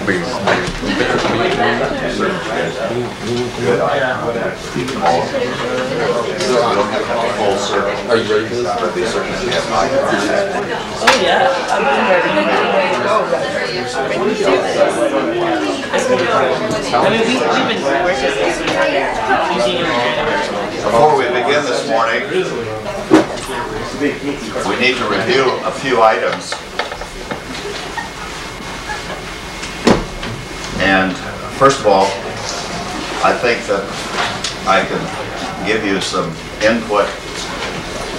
Good. We don't have to have a full circle. Are you ready for this? But these circles we have eye contact. Oh yeah. I mean, we've been working using your. Before we begin this morning, we need to review a few items. And first of all, I think that I can give you some input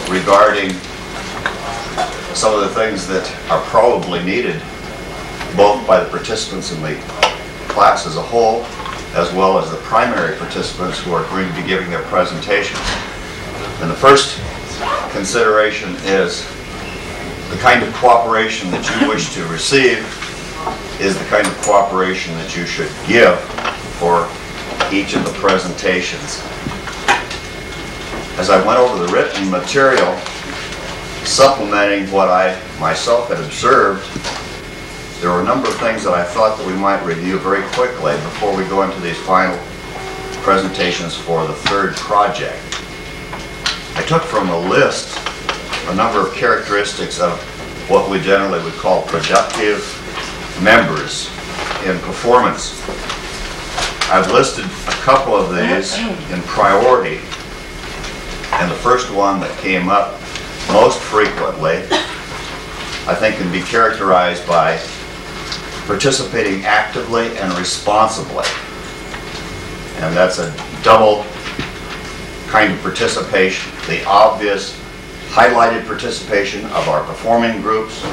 regarding some of the things that are probably needed both by the participants in the class as a whole, as well as the primary participants who are going to be giving their presentations. And the first consideration is the kind of cooperation that you wish to receive is the kind of cooperation that you should give for each of the presentations. As I went over the written material, supplementing what I myself had observed, there were a number of things that I thought that we might review very quickly before we go into these final presentations for the third project. I took from a list a number of characteristics of what we generally would call productive members in performance. I've listed a couple of these in priority, and the first one that came up most frequently I think can be characterized by participating actively and responsibly. And that's a double kind of participation. The obvious highlighted participation of our performing groups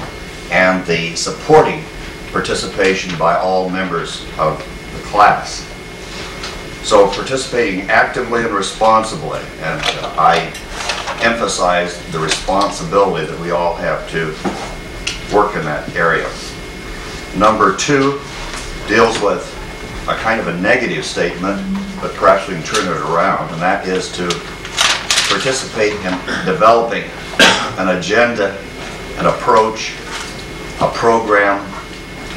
and the supporting participation by all members of the class. So participating actively and responsibly, and I emphasize the responsibility that we all have to work in that area. Number two deals with a kind of a negative statement, but perhaps we can turn it around, and that is to participate in developing an agenda, an approach, a program,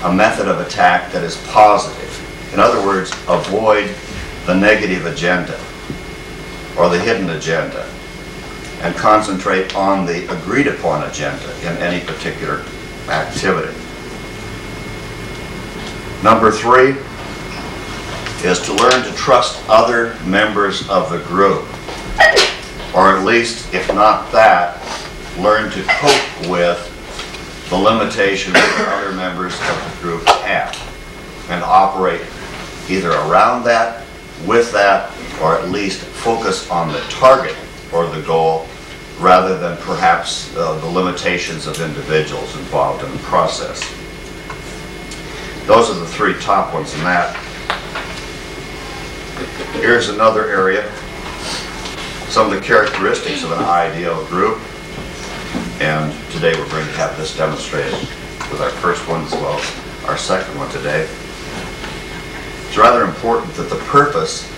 a method of attack that is positive. In other words, avoid the negative agenda or the hidden agenda and concentrate on the agreed upon agenda in any particular activity. Number three is to learn to trust other members of the group, or at least, if not that, learn to cope with the limitations that other members of the group have and operate either around that, with that, or at least focus on the target or the goal rather than perhaps the limitations of individuals involved in the process. Those are the three top ones in that. Here's another area, some of the characteristics of an ideal group, and today we're going to have this demonstrated with our first one as well as our second one today. It's rather important that the purpose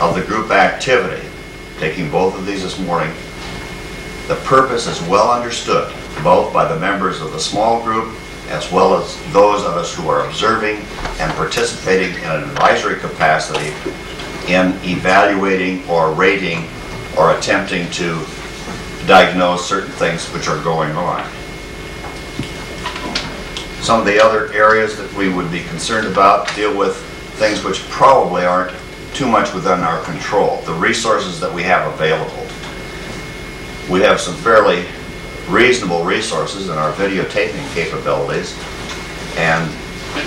of the group activity, taking both of these this morning, the purpose is well understood both by the members of the small group as well as those of us who are observing and participating in an advisory capacity in evaluating or rating or attempting to diagnose certain things which are going on. Some of the other areas that we would be concerned about deal with things which probably aren't too much within our control, the resources that we have available. We have some fairly reasonable resources in our videotaping capabilities, and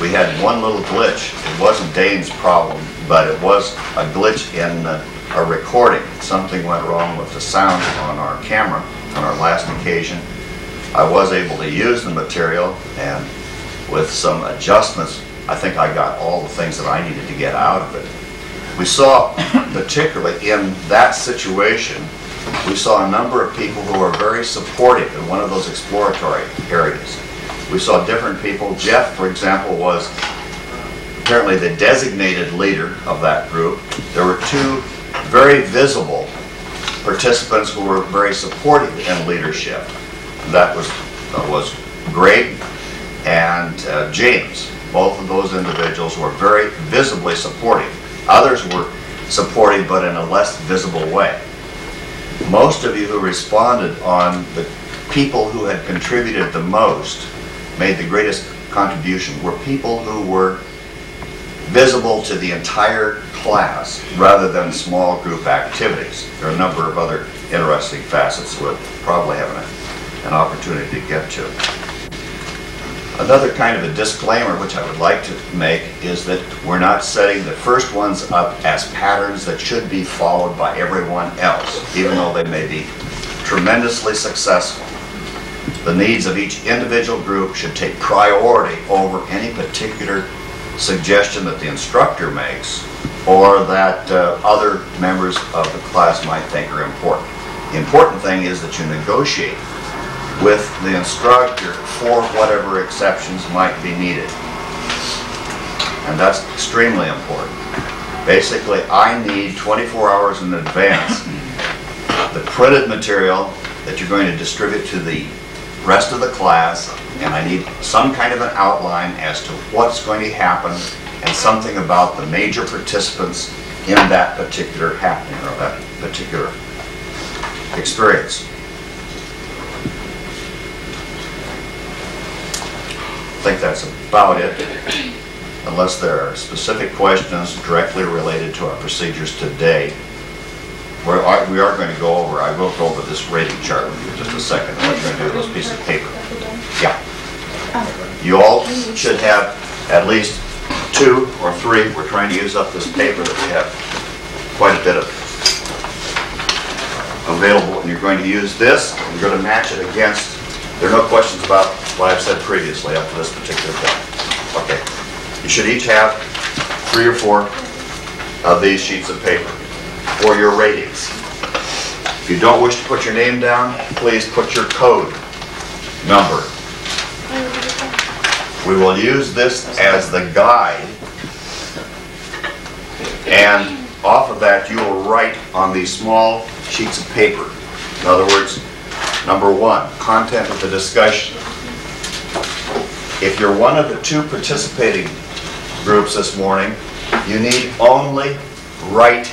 we had one little glitch. It wasn't Dane's problem, but it was a glitch in a recording. Something went wrong with the sound on our camera on our last occasion. I was able to use the material, and with some adjustments, I think I got all the things that I needed to get out of it. We saw, particularly in that situation, we saw a number of people who were very supportive in one of those exploratory areas. We saw different people. Jeff, for example, was apparently the designated leader of that group. There were two very visible participants who were very supportive in leadership. That was Greg and James. both of those individuals were very visibly supporting. Others were supporting, but in a less visible way. Most of you who responded on the people who had contributed the most, made the greatest contribution, were people who were visible to the entire class rather than small group activities. There are a number of other interesting facets we'll probably have an opportunity to get to. Another kind of a disclaimer which I would like to make is that we're not setting the first ones up as patterns that should be followed by everyone else, even though they may be tremendously successful. The needs of each individual group should take priority over any particular suggestion that the instructor makes or that other members of the class might think are important. The important thing is that you negotiate with the instructor for whatever exceptions might be needed. And that's extremely important. Basically, I need 24 hours in advance the printed material that you're going to distribute to the rest of the class, and I need some kind of an outline as to what's going to happen and something about the major participants in that particular happening or that particular experience. I think that's about it, unless there are specific questions directly related to our procedures today. We are going to go over, I will go over this rating chart with you in just a second, and what you're going to do with those pieces of paper. Yeah. You all should have at least 2 or 3. We're trying to use up this paper that we have quite a bit of available, and you're going to use this, and you're going to match it against. There are no questions about what I've said previously up to this particular point. Okay. You should each have 3 or 4 of these sheets of paper for your ratings. If you don't wish to put your name down, please put your code number. We will use this as the guide, and off of that you will write on these small sheets of paper. In other words, number 1, content of the discussion. If you're one of the 2 participating groups this morning, you need only write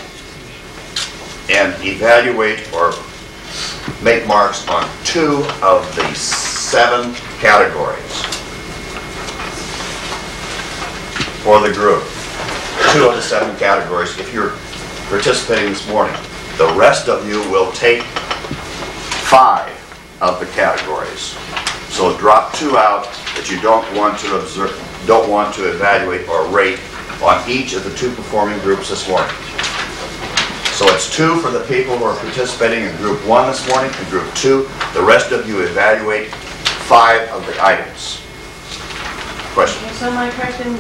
and evaluate or make marks on 2 of the 7 categories for the group. 2 of the 7 categories if you're participating this morning. The rest of you will take 5 of the categories. So drop 2 out that you don't want to observe, don't want to evaluate or rate on each of the 2 performing groups this morning. So it's 2 for the people who are participating in group 1 this morning and group 2. The rest of you evaluate 5 of the items. Question? So am I correct in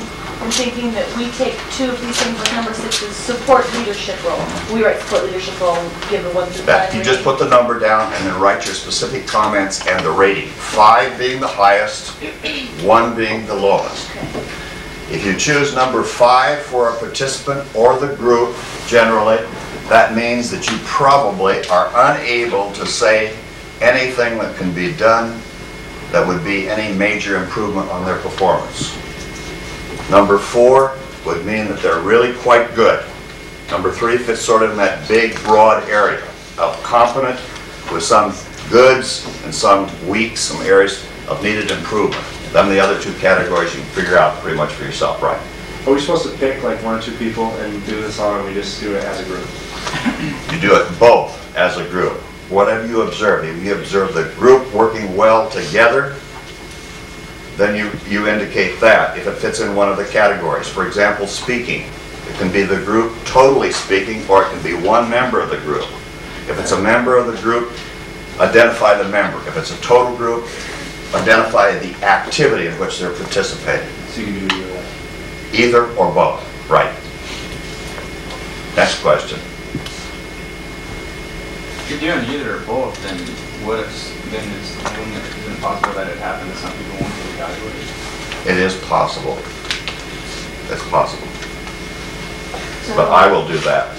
thinking that we take 2 of these things, like number 6 is support leadership role. We write support leadership role and give the 1 through 5. You just put the number down and then write your specific comments and the rating. 5 being the highest, 1 being the lowest. Okay. If you choose number 5 for a participant or the group, generally, that means that you probably are unable to say anything that can be done that would be any major improvement on their performance. Number 4 would mean that they're really quite good. Number 3 fits sort of in that big, broad area of competent with some goods and some weak, some areas of needed improvement. Then the other 2 categories you can figure out pretty much for yourself, right? Are we supposed to pick like 1 or 2 people and do this on, or we just do it as a group? You do it both as a group. Whatever you observe, if you observe the group working well together, then you indicate that if it fits in one of the categories. For example, speaking. It can be the group totally speaking, or it can be 1 member of the group. If it's a member of the group, identify the member. If it's a total group, identify the activity in which they're participating. So you can do either way. Either or both, right. Next question. If you're doing either or both, then what if then it's isn't possible that it happens that some people won't be evaluated? It is possible. It's possible. But I will do that.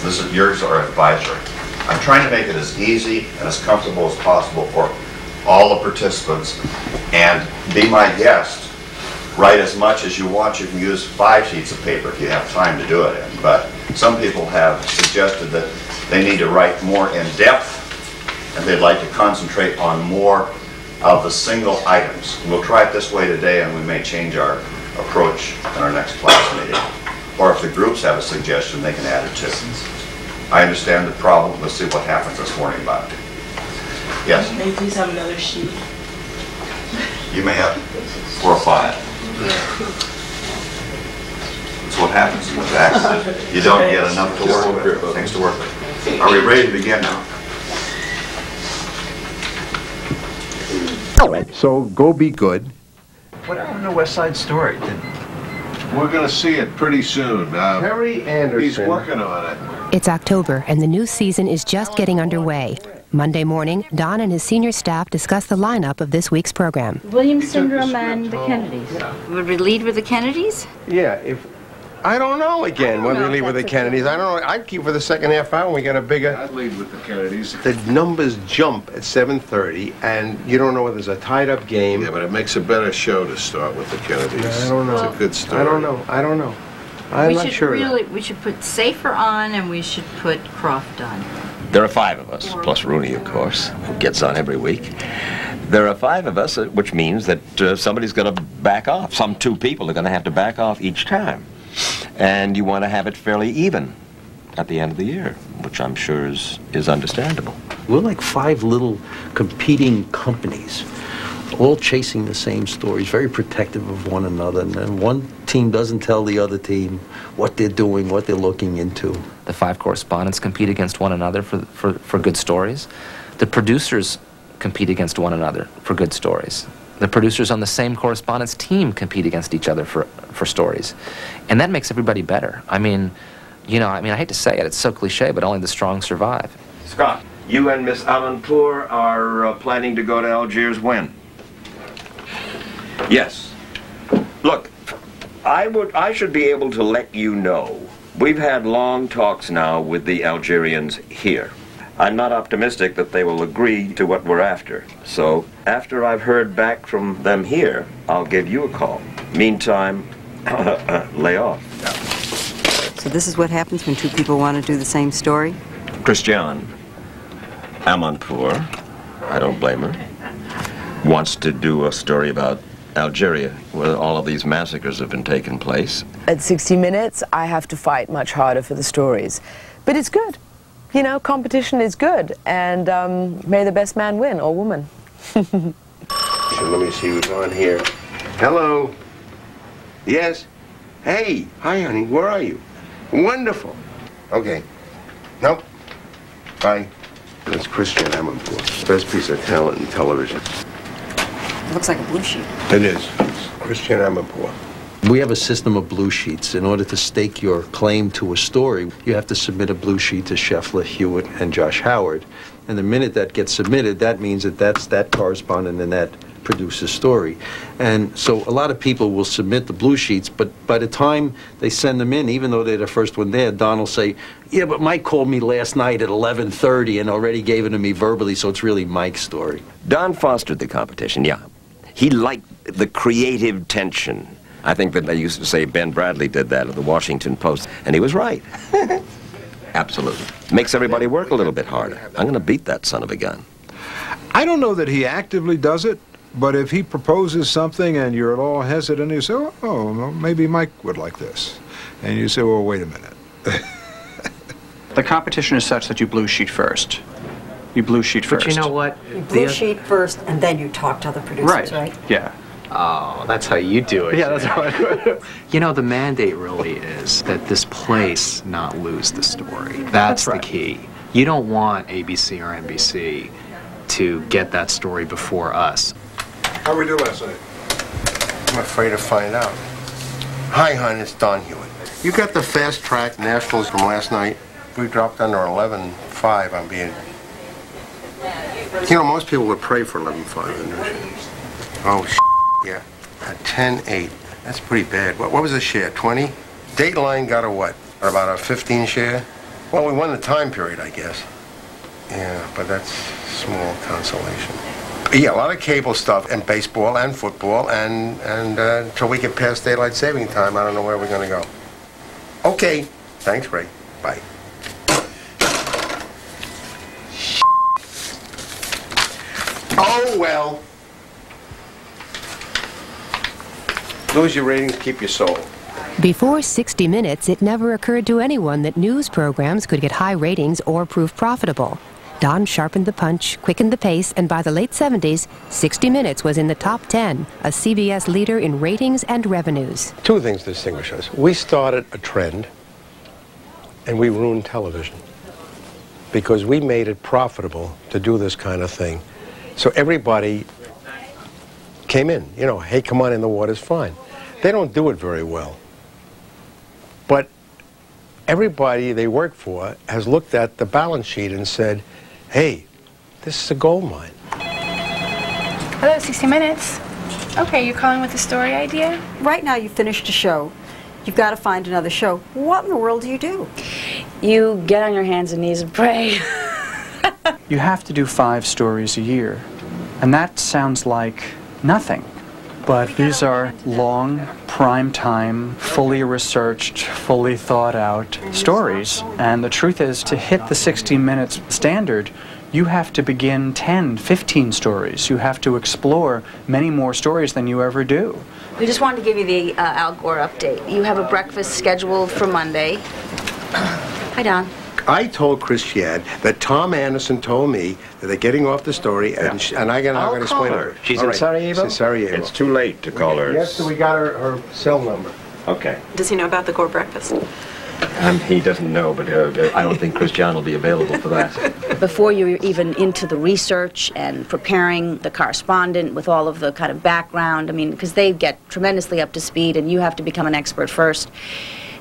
This is yours are advisory. I'm trying to make it as easy and as comfortable as possible for all the participants, and be my guest write as much as you want. You can use 5 sheets of paper if you have time to do it in. But some people have suggested that they need to write more in depth, and they'd like to concentrate on more of the single items. We'll try it this way today, and we may change our approach in our next class meeting. Or if the groups have a suggestion, they can add it too. I understand the problem. Let's see what happens this morning about it. Yes? May I please have another sheet? You may have 4 or 5. That's what happens with accidents. You don't get enough to work with, things to work with. Are we ready to begin now? So go be good. What happened to West Side Story? We're going to see it pretty soon. Harry Anderson. He's working on it. It's October, and the new season is just getting underway. Monday morning, Don and his senior staff discuss the lineup of this week's program. Williams Syndrome and the Kennedys. Would we lead with the Kennedys? Yeah, I don't know again whether we leave with the Kennedys. I don't know. I'd keep for the second half hour. We got a bigger. I'd lead with the Kennedys. The numbers jump at 7:30, and you don't know whether there's a tied-up game. Yeah, but it makes a better show to start with the Kennedys. I don't know. It's a good story. I don't know. I'm not sure. We should put Safer on, and we should put Croft on. There are 5 of us, plus Rooney, of course, who gets on every week. There are 5 of us, which means that somebody's going to back off. Some 2 people are going to have to back off each time. And you want to have it fairly even at the end of the year, which I'm sure is understandable. We're like 5 little competing companies, all chasing the same stories, very protective of one another. And then one team doesn't tell the other team what they're doing, what they're looking into. The 5 correspondents compete against one another for good stories. The producers compete against one another for good stories. The producers on the same correspondence team compete against each other for stories. And that makes everybody better. I mean, I hate to say it, it's so cliche, but only the strong survive. Scott, you and Miss Amanpour are planning to go to Algiers when? Yes. Look, I should be able to let you know. We've had long talks now with the Algerians here. I'm not optimistic that they will agree to what we're after. So, after I've heard back from them here, I'll give you a call. Meantime, lay off. So this is what happens when 2 people want to do the same story? Christiane Amanpour, I don't blame her, wants to do a story about Algeria, where all of these massacres have been taking place. At 60 Minutes, I have to fight much harder for the stories. But it's good. Competition is good, and may the best man win, or woman. Let me see who's on here. Hello. Yes? Hey. Hi, honey. Where are you? Wonderful. Okay. Nope. Bye. That's Christiane Amanpour. Best piece of talent in television. It looks like a blue sheet. It is. Christiane Amanpour. We have a system of blue sheets. In order to stake your claim to a story, you have to submit a blue sheet to Scheffler, Hewitt, and Josh Howard. And the minute that gets submitted, that means that's that correspondent and that producer's story. And so a lot of people will submit the blue sheets, but by the time they send them in, even though they're the first one there, Don will say, yeah, but Mike called me last night at 11:30 and already gave it to me verbally, so it's really Mike's story. Don fostered the competition, yeah. He liked the creative tension. I think that they used to say Ben Bradley did that at the Washington Post, and he was right. Absolutely. Makes everybody work a little bit harder. I'm going to beat that son of a gun. I don't know that he actively does it, but if he proposes something and you're all hesitant, you say, oh, well, maybe Mike would like this. And you say, well, wait a minute. The competition is such that you blue sheet first. You blue sheet first. But you know what? You blue sheet first, and then you talk to the producers, right? Yeah. Oh, that's how you do it. Yeah, that's how I do it. The mandate really is that this place not lose the story. That's the key. You don't want ABC or NBC to get that story before us. How'd we do last night? I'm afraid to find out. Hi, hon, it's Don Hewitt. You got the fast track nationals from last night? We dropped under 11.5 on being... most people would pray for 11.5. Oh, yeah. A 10.8. That's pretty bad. What was the share? 20? Dateline got a what? About a 15 share? Well, we won the time period, I guess. Yeah, but that's small consolation. Yeah, a lot of cable stuff, and baseball and football, and until we get past daylight saving time, I don't know where we're going to go. Okay. Thanks, Ray. Bye. Oh, well. Lose your ratings, keep your soul. Before 60 Minutes, it never occurred to anyone that news programs could get high ratings or prove profitable. Don sharpened the punch, quickened the pace, and by the late 70s, 60 Minutes was in the top 10, a CBS leader in ratings and revenues. Two things distinguish us. We started a trend, and we ruined television because we made it profitable to do this kind of thing. So everybody came in, you know, hey, come on in, the water's fine. They don't do it very well. But everybody they work for has looked at the balance sheet and said, hey, this is a gold mine. Hello, 60 Minutes. Okay, you're calling with a story idea? Right now you've finished a show. You've got to find another show. What in the world do you do? You get on your hands and knees and pray. You have to do 5 stories a year, and that sounds like nothing. But these are long, prime-time, fully researched, fully thought-out stories. And the truth is, to hit the 60 Minutes standard, you have to begin 10, 15 stories. You have to explore many more stories than you ever do. We just wanted to give you the Al Gore update. You have a breakfast scheduled for Monday. Hi, Don. I told Chris Shad that Tom Anderson told me that they're getting off the story, and I'm going to explain her. She's All in right. Sarajevo? She's in Sarajevo. It's too late to call her. Yes, so we got her cell number. Okay. Does he know about the Gore breakfast? He doesn't know, but I don't think Christian will be available for that. Before you're even into the research and preparing the correspondent with all of the kind of background, I mean, because they get tremendously up to speed and you have to become an expert first.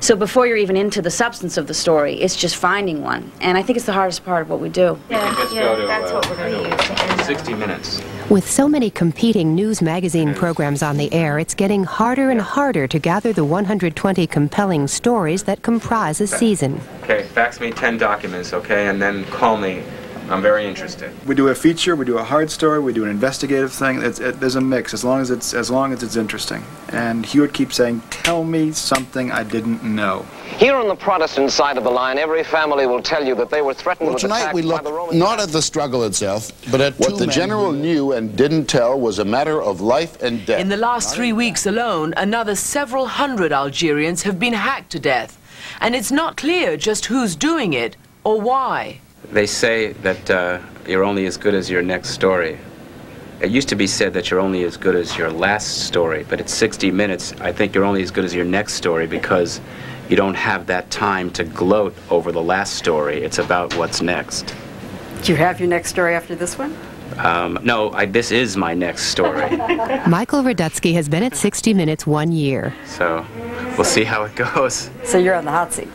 So before you're even into the substance of the story, it's just finding one. And I think it's the hardest part of what we do. That's what we're going to use. 60 Minutes. With so many competing news magazine programs on the air, it's getting harder and harder to gather the 120 compelling stories that comprise a season. Okay, fax me 10 documents, okay, and then call me. I'm very interested. We do a feature, we do a hard story, we do an investigative thing. There's a mix, as long as it's interesting. And he would keep saying, "Tell me something I didn't know." Here on the Protestant side of the line, every family will tell you that they were threatened with tonight attack we by look the Roman not at the struggle itself, but at what the general knew and didn't tell was a matter of life and death. In the last 3 weeks alone, another several hundred Algerians have been hacked to death. And it's not clear just who's doing it or why. They say that you're only as good as your next story. It used to be said that you're only as good as your last story, but at 60 Minutes, I think you're only as good as your next story because you don't have that time to gloat over the last story. It's about what's next. Do you have your next story after this one? No, this is my next story. Michael Radutsky has been at 60 Minutes 1 year. So we'll see how it goes. So you're on the hot seat.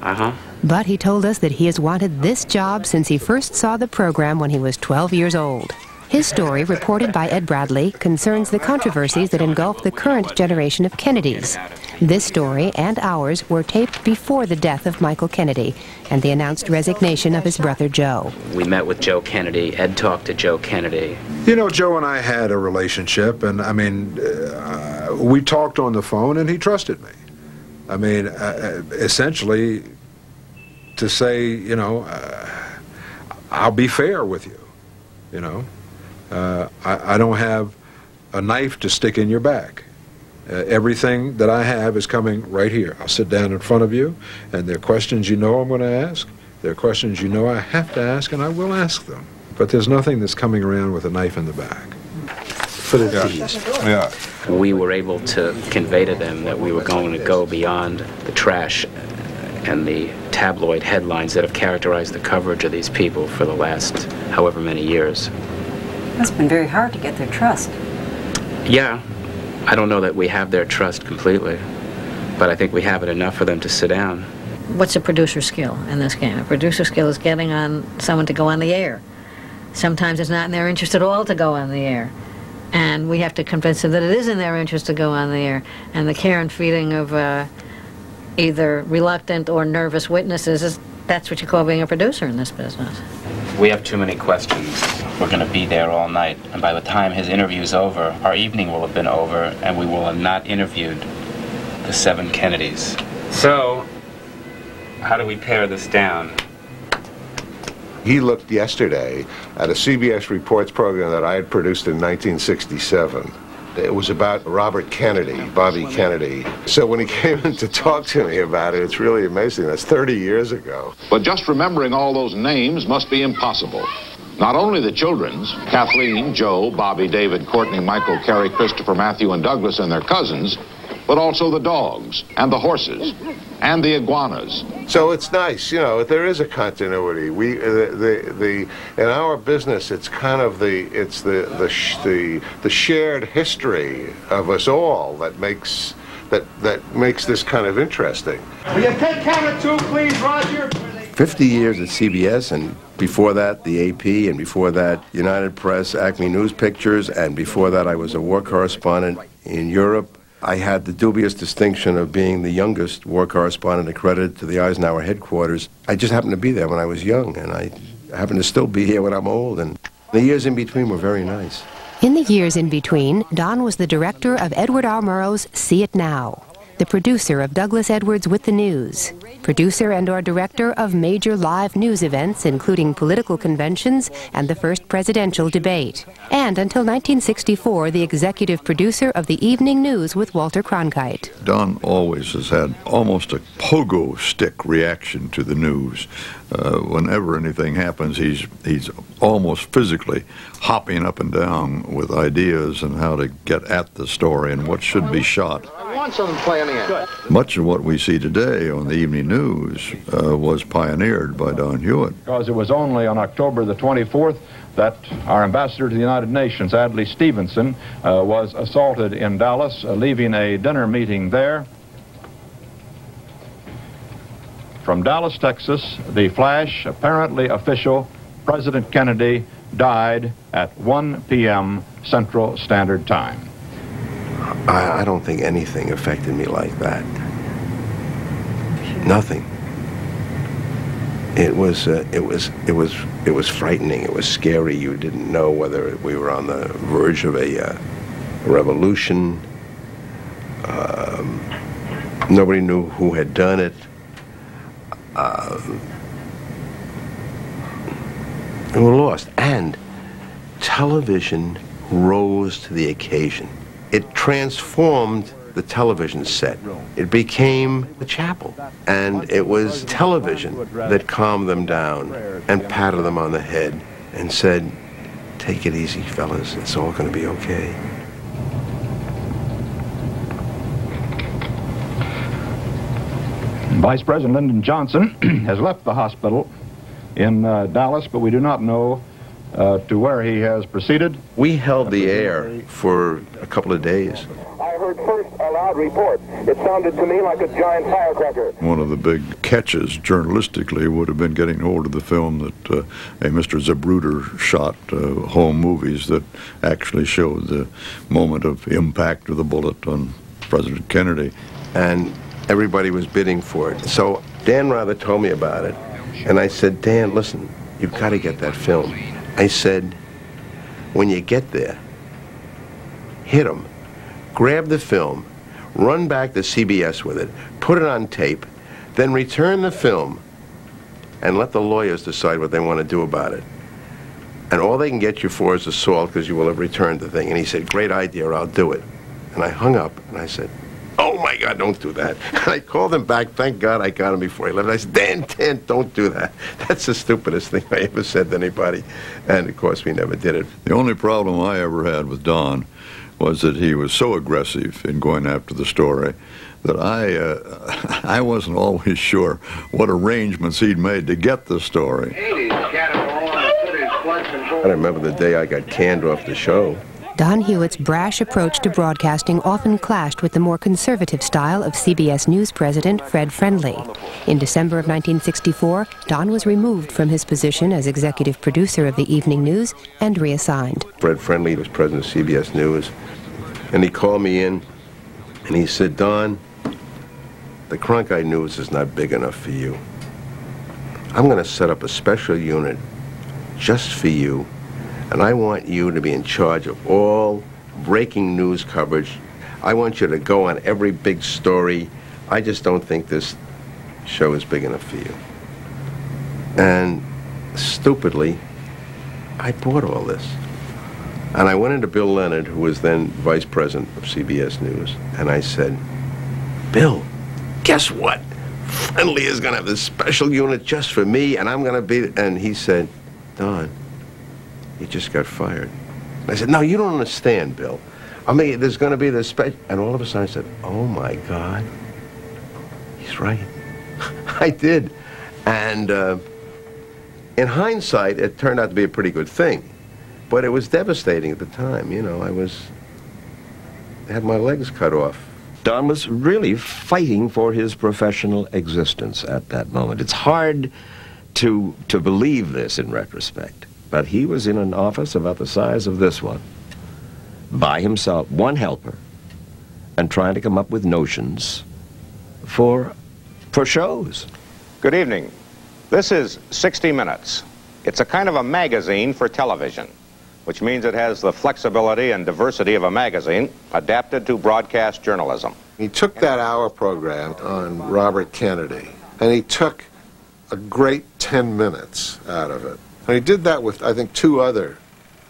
Uh-huh. But he told us that he has wanted this job since he first saw the program when he was 12 years old. His story, reported by Ed Bradley, concerns the controversies that engulf the current generation of Kennedys. This story and ours were taped before the death of Michael Kennedy and the announced resignation of his brother Joe. We met with Joe Kennedy. Ed talked to Joe Kennedy. You know, Joe and I had a relationship, and I mean, we talked on the phone, and he trusted me. I mean, essentially, to say, you know, I'll be fair with you, you know. I don't have a knife to stick in your back. Everything that I have is coming right here. I'll sit down in front of you, and there are questions you know I'm going to ask. There are questions you know I have to ask, and I will ask them. But there's nothing that's coming around with a knife in the back. For the tease. Yeah. We were able to convey to them that we were going to go beyond the trash and the tabloid headlines that have characterized the coverage of these people for the last however many years. It's been very hard to get their trust. Yeah, I don't know that we have their trust completely, but I think we have it enough for them to sit down. What's a producer's skill in this game? A producer's skill is getting on someone to go on the air. Sometimes it's not in their interest at all to go on the air. And we have to convince them that it is in their interest to go on the air. And the care and feeding of either reluctant or nervous witnesses, that's what you call being a producer in this business. We have too many questions. we're going to be there all night. And by the time his interview's over, our evening will have been over, and we will have not interviewed the 7 Kennedys. So, how do we pare this down? He looked yesterday at a CBS Reports program that I had produced in 1967. It was about Robert Kennedy, Bobby Kennedy. So when he came in to talk to me about it, it's really amazing. That's 30 years ago. But just remembering all those names must be impossible. Not only the children's, Kathleen, Joe, Bobby, David, Courtney, Michael, Carrie, Christopher, Matthew, and Douglas and their cousins, but also the dogs and the horses and the iguanas. So it's nice, you know, there is a continuity. In our business, it's kind of the shared history of us all that makes this kind of interesting. Will you take camera 2, please, Roger? 50 years at CBS, and before that the AP, and before that United Press, Acme News Pictures, and before that I was a war correspondent in Europe. I had the dubious distinction of being the youngest war correspondent accredited to the Eisenhower headquarters. I just happened to be there when I was young, and I happen to still be here when I'm old, and the years in between were very nice. In the years in between, Don was the director of Edward R. Murrow's See It Now, the producer of Douglas Edwards with the News, producer and/or director of major live news events, including political conventions and the first presidential debate, and until 1964, the executive producer of the Evening News with Walter Cronkite. Don always has had almost a pogo stick reaction to the news. Whenever anything happens, he's almost physically hopping up and down with ideas and how to get at the story and what should be shot. I want some planning. Much of what we see today on the Evening News was pioneered by Don Hewitt. Because it was only on October the 24th that our ambassador to the United Nations, Adlai Stevenson, was assaulted in Dallas, leaving a dinner meeting there. From Dallas, Texas, the flash, apparently official, President Kennedy died at 1 p.m. Central Standard Time. I don't think anything affected me like that. Nothing. It was frightening. It was scary. You didn't know whether we were on the verge of a revolution. Nobody knew who had done it. We were lost. And television rose to the occasion. It transformed the television set. It became the chapel. And it was television that calmed them down and patted them on the head and said, "Take it easy, fellas. It's all going to be okay." Vice President Lyndon Johnson has left the hospital in Dallas, but we do not know to where he has proceeded. We held the air for a couple of days. I heard first a loud report. It sounded to me like a giant firecracker. One of the big catches journalistically would have been getting hold of the film that a Mr. Zapruder shot, home movies that actually showed the moment of impact of the bullet on President Kennedy. And everybody was bidding for it. So Dan Rather told me about it, and I said, "Dan, listen, you've got to get that film." I said, "When you get there, hit them, grab the film, run back to CBS with it, put it on tape, then return the film and let the lawyers decide what they want to do about it. And all they can get you for is assault because you will have returned the thing." And he said, "Great idea, I'll do it." And I hung up and I said, "Oh my God, don't do that." And I called him back. Thank God I got him before he left. I said, Dan, don't do that. That's the stupidest thing I ever said to anybody. And of course, we never did it. The only problem I ever had with Don was that he was so aggressive in going after the story that I wasn't always sure what arrangements he'd made to get the story. I remember the day I got canned off the show. Don Hewitt's brash approach to broadcasting often clashed with the more conservative style of CBS News president Fred Friendly. In December of 1964, Don was removed from his position as executive producer of the Evening News and reassigned. Fred Friendly was president of CBS News, and he called me in, and he said, "Don, the Cronkite News is not big enough for you. I'm going to set up a special unit just for you, and I want you to be in charge of all breaking news coverage. I want you to go on every big story. I just don't think this show is big enough for you. And stupidly, I bought all this. And I went into Bill Leonard, who was then vice president of CBS News, and I said, Bill, guess what? Friendly is going to have this special unit just for me, and I'm going to be... And he said, Don, you just got fired. And I said, no, you don't understand, Bill. I mean, there's going to be this special... And all of a sudden I said, oh, my God, he's right. I did. And in hindsight, it turned out to be a pretty good thing. But it was devastating at the time. You know, I had my legs cut off. Don was really fighting for his professional existence at that moment. It's hard to believe this in retrospect, but he was in an office about the size of this one, by himself, one helper, and trying to come up with notions for shows. Good evening. This is 60 Minutes. It's a kind of a magazine for television, which means it has the flexibility and diversity of a magazine adapted to broadcast journalism. He took that hour program on Robert Kennedy, and he took a great 10 minutes out of it. And he did that with, I think, 2 other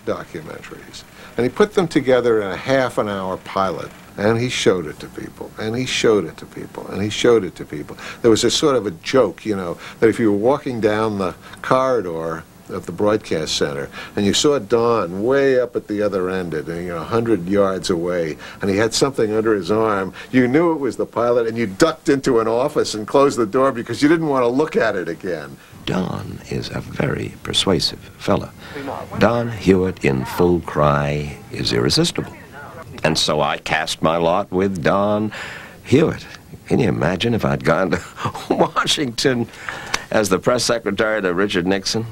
documentaries. And he put them together in a half-an-hour pilot, and he showed it to people, and he showed it to people, and he showed it to people. There was a sort of a joke, you know, that if you were walking down the corridor of the broadcast center, and you saw Don way up at the other end, at 100 yards away, and he had something under his arm, you knew it was the pilot, and you ducked into an office and closed the door because you didn't want to look at it again. Don is a very persuasive fella. Don Hewitt in full cry is irresistible. And so I cast my lot with Don Hewitt. Can you imagine if I'd gone to Washington as the press secretary to Richard Nixon?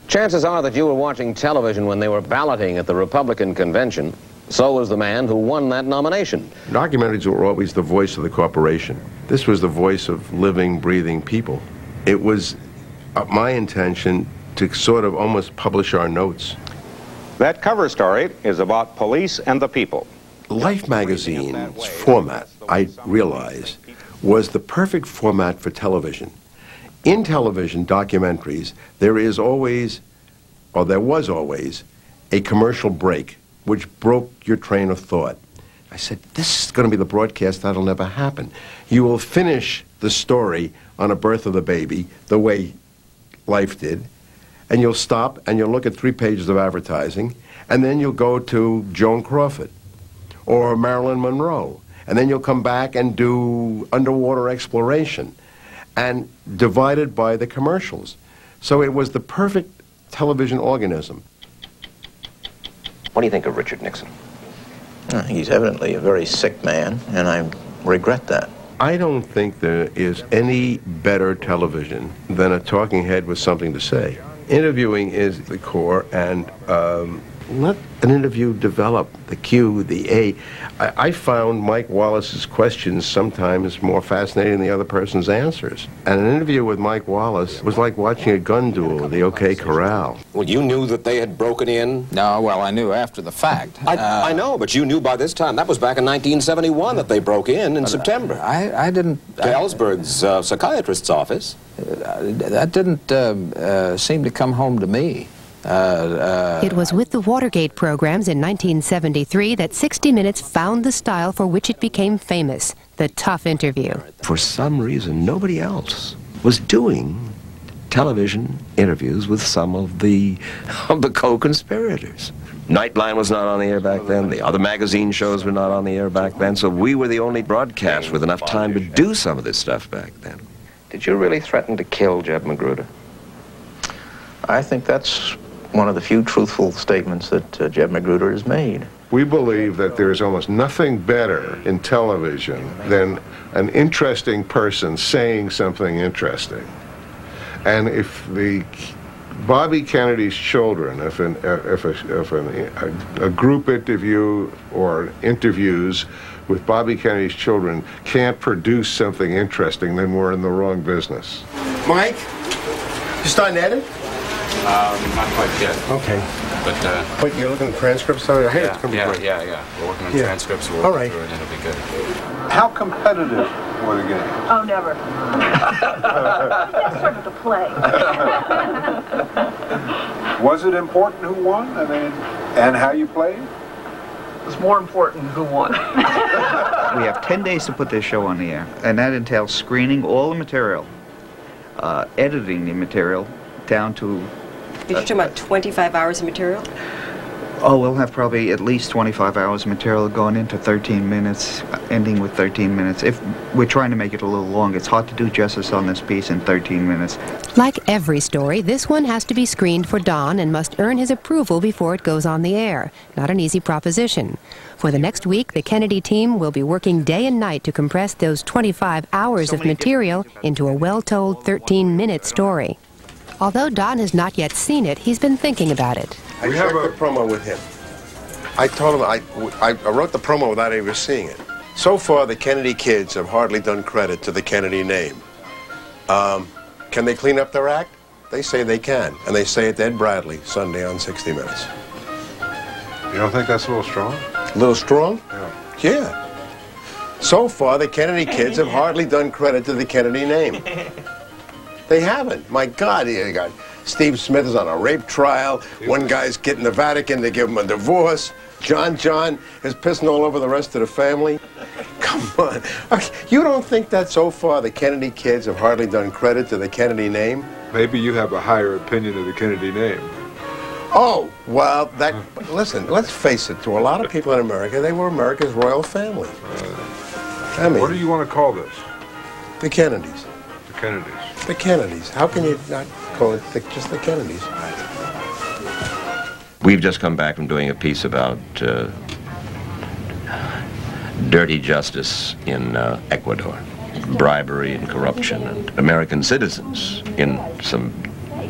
Chances are that you were watching television when they were balloting at the Republican convention. So was the man who won that nomination. Documentaries were always the voice of the corporation. This was the voice of living, breathing people. It was my intention to sort of almost publish our notes. That cover story is about police and the people. Life magazine's format, I realized, was the perfect format for television. In television documentaries, there is always, or there was always, a commercial break, which broke your train of thought. I said, this is going to be the broadcast that'll never happen. You will finish the story on a birth of the baby, the way Life did, and you'll stop and you'll look at 3 pages of advertising, and then you'll go to Joan Crawford or Marilyn Monroe, and then you'll come back and do underwater exploration, and divided by the commercials. So it was the perfect television organism. What do you think of Richard Nixon? He's evidently a very sick man, and I regret that. I don't think there is any better television than a talking head with something to say. Interviewing is the core, and let an interview develop, the Q, the A. I found Mike Wallace's questions sometimes more fascinating than the other person's answers. And an interview with Mike Wallace was like watching a gun duel at the OK Corral. Well, you knew that they had broken in? No, well, I knew after the fact. I know, but you knew by this time. That was back in 1971 that they broke in September. I didn't... To Ellsberg's psychiatrist's office. That didn't seem to come home to me. It was with the Watergate programs in 1973 that 60 Minutes found the style for which it became famous, the tough interview. For some reason, nobody else was doing television interviews with some of the co-conspirators. Nightline was not on the air back then. The other magazine shows were not on the air back then. So we were the only broadcast with enough time to do some of this stuff back then. Did you really threaten to kill Jeb Magruder? I think that's one of the few truthful statements that Jeb Magruder has made. We believe that there is almost nothing better in television than an interesting person saying something interesting. And if the Bobby Kennedy's children, if a group interview or interviews with Bobby Kennedy's children can't produce something interesting, then we're in the wrong business. Mike, you starting to edit? Not quite yet. Okay. But Wait, you're looking at transcripts? Hey, it's going to be great. yeah. We're working on Yeah. transcripts. We'll All work right. through it, and it'll be good. How competitive were the games? Oh, never. That's sort of the play. Was it important who won? I mean, and how you played? It's more important who won. We have 10 days to put this show on the air, and that entails screening all the material, editing the material down to... You're talking about 25 hours of material? Oh, we'll have probably at least 25 hours of material going into 13 minutes, ending with 13 minutes. If we're trying to make it a little long, it's hard to do justice on this piece in 13 minutes. Like every story, this one has to be screened for Don and must earn his approval before it goes on the air. Not an easy proposition. For the next week, the Kennedy team will be working day and night to compress those 25 hours of material into a well-told 13-minute story. Although Don has not yet seen it, he's been thinking about it. I checked the promo with him. I told him I wrote the promo without ever seeing it. So far, the Kennedy kids have hardly done credit to the Kennedy name. Can they clean up their act? They say they can, and they say it to Ed Bradley Sunday on 60 Minutes. You don't think that's a little strong? A little strong? Yeah. So far, the Kennedy kids have hardly done credit to the Kennedy name. They haven't. My God, you got Steve Smith is on a rape trial. One guy's getting the Vatican to give him a divorce. John is pissing all over the rest of the family. Come on. You don't think that so far the Kennedy kids have hardly done credit to the Kennedy name? Maybe you have a higher opinion of the Kennedy name. Oh, well, listen, let's face it, to a lot of people in America, they were America's royal family. I mean... What do you want to call this? The Kennedys. The Kennedys. The Kennedys. How can you not call it just the Kennedys? We've just come back from doing a piece about dirty justice in Ecuador, bribery and corruption, and American citizens in some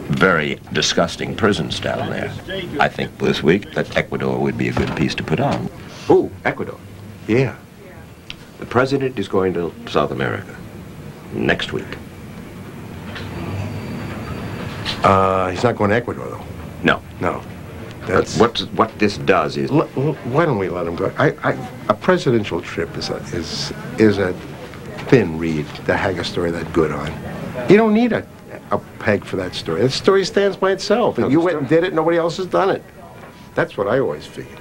very disgusting prisons down there. I think this week that Ecuador would be a good piece to put on. Oh, Ecuador. Yeah. The president is going to South America next week. He's not going to Ecuador, though. No. No. But what this does is... Why don't we let him go? A presidential trip is a thin reed to hang a story that good on. You don't need a peg for that story. That story stands by itself. No, you went and did it, nobody else has done it. That's what I always figured.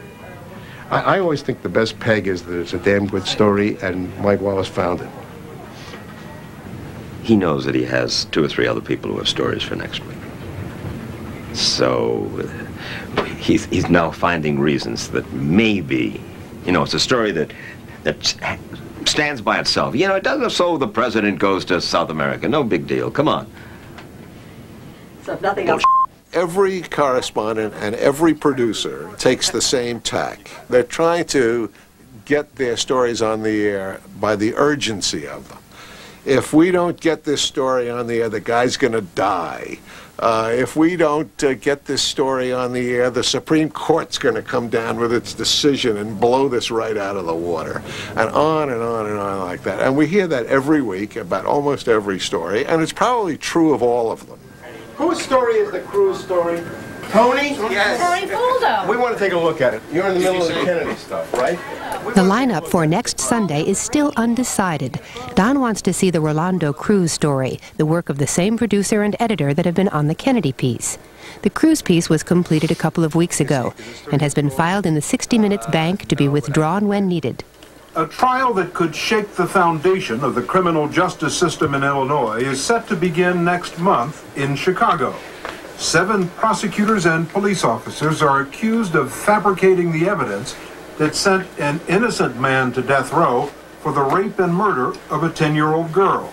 I always think the best peg is that it's a damn good story and Mike Wallace found it. He knows that he has 2 or 3 other people who have stories for next week. So he's now finding reasons that maybe, it's a story that stands by itself. It doesn't so the president goes to South America. No big deal. Come on. So nothing else. Every correspondent and every producer takes the same tack. They're trying to get their stories on the air by the urgency of them. If we don't get this story on the air, the guy's going to die. If we don't get this story on the air, the Supreme Court's going to come down with its decision and blow this right out of the water. And on and on and on like that. And we hear that every week about almost every story, and it's probably true of all of them. Whose story is the Cruz story? Tony? Yes. Tony Fuldo. We want to take a look at it. You're in the middle of the Kennedy stuff, right? The lineup for next Sunday is still undecided. Don wants to see the Rolando Cruz story, the work of the same producer and editor that have been on the Kennedy piece. The Cruz piece was completed a couple of weeks ago and has been filed in the 60 Minutes bank to be withdrawn when needed. A trial that could shake the foundation of the criminal justice system in Illinois is set to begin next month in Chicago. 7 prosecutors and police officers are accused of fabricating the evidence that sent an innocent man to death row for the rape and murder of a 10-year-old girl.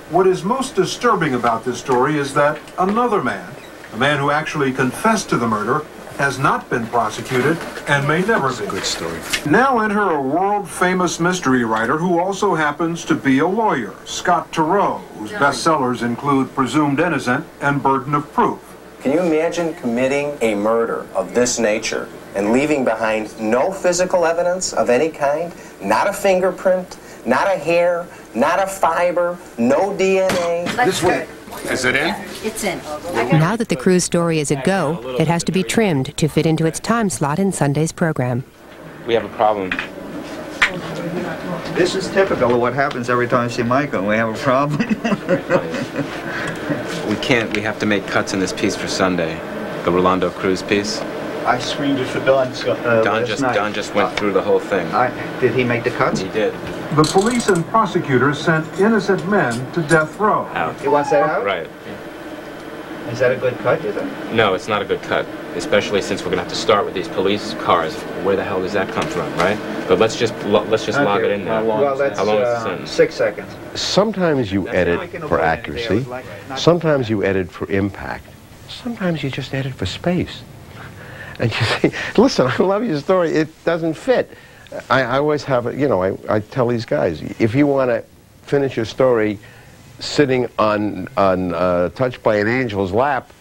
What is most disturbing about this story is that another man, a man who actually confessed to the murder, has not been prosecuted and may never be. Good story. Now enter a world-famous mystery writer who also happens to be a lawyer, Scott Turow, whose bestsellers include Presumed Innocent and Burden of Proof. Can you imagine committing a murder of this nature and leaving behind no physical evidence of any kind? Not a fingerprint, not a hair, not a fiber, no DNA? This way. Is it in? It's in. Now that the cruise story is a go, it has to be trimmed to fit into its time slot in Sunday's program. We have a problem. This is typical of what happens every time I see Michael. We have a problem. We have to make cuts in this piece for Sunday. The Rolando Cruz piece. I screened it for Don. Don just went through the whole thing. Did he make the cuts? He did. The police and prosecutors sent innocent men to death row. Out. He wants that out? Right. Is that a good cut, you think? No, it's not a good cut, especially since we're going to have to start with these police cars. Where the hell does that come from, right? But let's just log it in now. Well, that's how long is the sentence? 6 seconds. Sometimes you edit for accuracy. Sometimes you edit for impact. Sometimes you just edit for space. And you say, listen, I love your story. It doesn't fit. I always have, I tell these guys, if you want to finish your story sitting on touched by an angel's lap,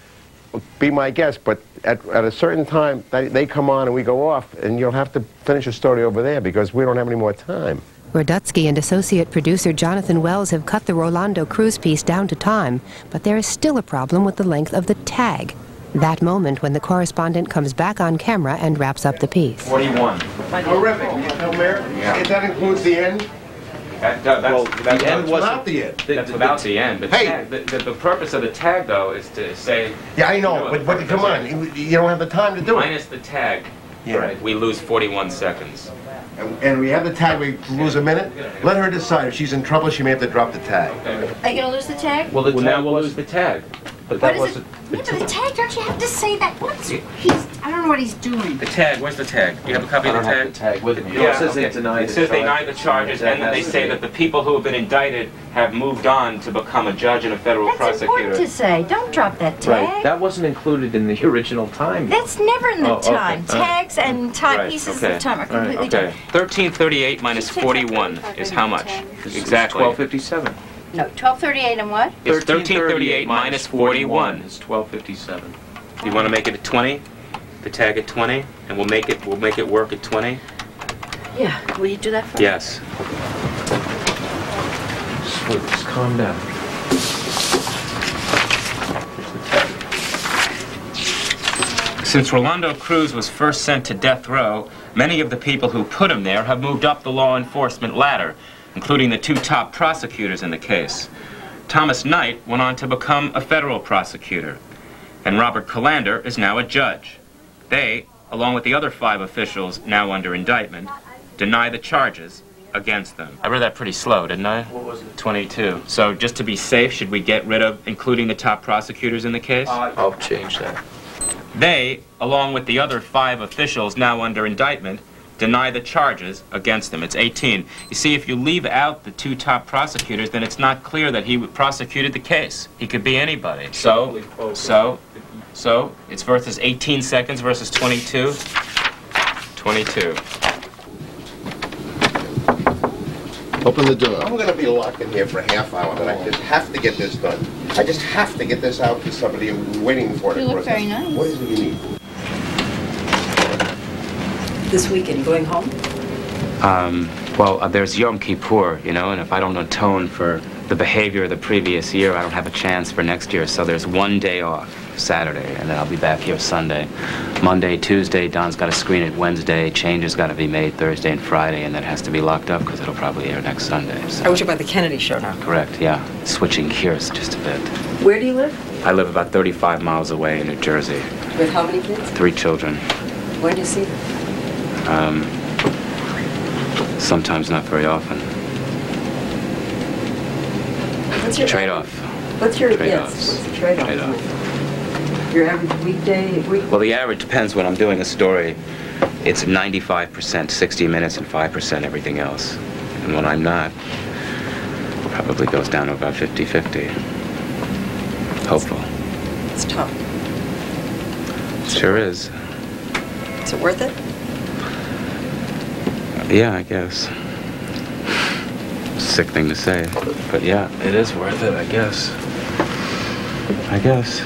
be my guest. But at a certain time, they come on and we go off, and you'll have to finish your story over there because we don't have any more time. Radutsky and associate producer Jonathan Wells have cut the Rolando Cruz piece down to time, but there is still a problem with the length of the tag. That moment when the correspondent comes back on camera and wraps up the piece. 41. Horrific. If that includes the end? The end wasn't not the end. That's without the end. But hey, the purpose of the tag, though, is to say... Yeah, I know, but come on. You don't have the time to do it. Minus the tag, right, we lose 41 seconds. And we have the tag, we lose a minute. Let her decide. If she's in trouble, she may have to drop the tag. Are you going to lose the tag? Well, now we'll lose the tag. But that wasn't... Yeah, but the tag, don't you have to say that once? I don't know what he's doing. The tag, where's the tag? You have a copy of the tag? I don't have the tag with me. Yeah, It says okay. they deny It the says they charge. deny the charges, and then they say that the people who have been indicted have moved on to become a judge and a federal That's prosecutor. important to say. Don't drop that tag. Right. That wasn't included in the original time. That's never in the Oh, okay. time. Tags and time Right, pieces okay. of time are completely Okay. different. 1338 minus 41 is how much? Exactly. 1257. No, 1238 and what? It's 1338 minus 41. is 1257. You want to make it at 20? The tag at 20, and we'll make it work at 20. Yeah. Will you do that for me? Yes. Just calm down. Since Rolando Cruz was first sent to death row, many of the people who put him there have moved up the law enforcement ladder, including the two top prosecutors in the case. Thomas Knight went on to become a federal prosecutor, and Robert Calander is now a judge. They, along with the other 5 officials now under indictment, deny the charges against them. I read that pretty slow, didn't I? What was it? 22. So just to be safe, should we get rid of including the top prosecutors in the case? I'll change that. They, along with the other 5 officials now under indictment, deny the charges against them. It's 18. You see, if you leave out the 2 top prosecutors, then it's not clear that he prosecuted the case. He could be anybody. So it's versus 18 seconds versus 22. 22. Open the door. I'm going to be locked in here for a half hour, but I just have to get this done. I just have to get this out to somebody who's waiting for it. You look very nice. What is it you need? This weekend, going home? Well, there's Yom Kippur, and if I don't atone for the behavior of the previous year, I don't have a chance for next year. So there's one day off, Saturday, and then I'll be back here Sunday. Monday, Tuesday, Don's got to screen it Wednesday, changes got to be made Thursday and Friday, and then it has to be locked up because it'll probably air next Sunday. So. I wish about the Kennedy show now. Correct, yeah. Switching gears just a bit. Where do you live? I live about 35 miles away in New Jersey. With how many kids? 3 children. Where do you see them? Sometimes not very often. What's your Trade-off. What's your Trade-offs. What's the trade-off? Trade-off. Your average weekday week? Well, the average depends when I'm doing a story. It's 95% 60 minutes and 5% everything else. And when I'm not, it probably goes down to about 50-50. Hopeful. It's tough. Sure is. Is it worth it? Yeah, I guess. Sick thing to say, but yeah, it is worth it, I guess. I guess.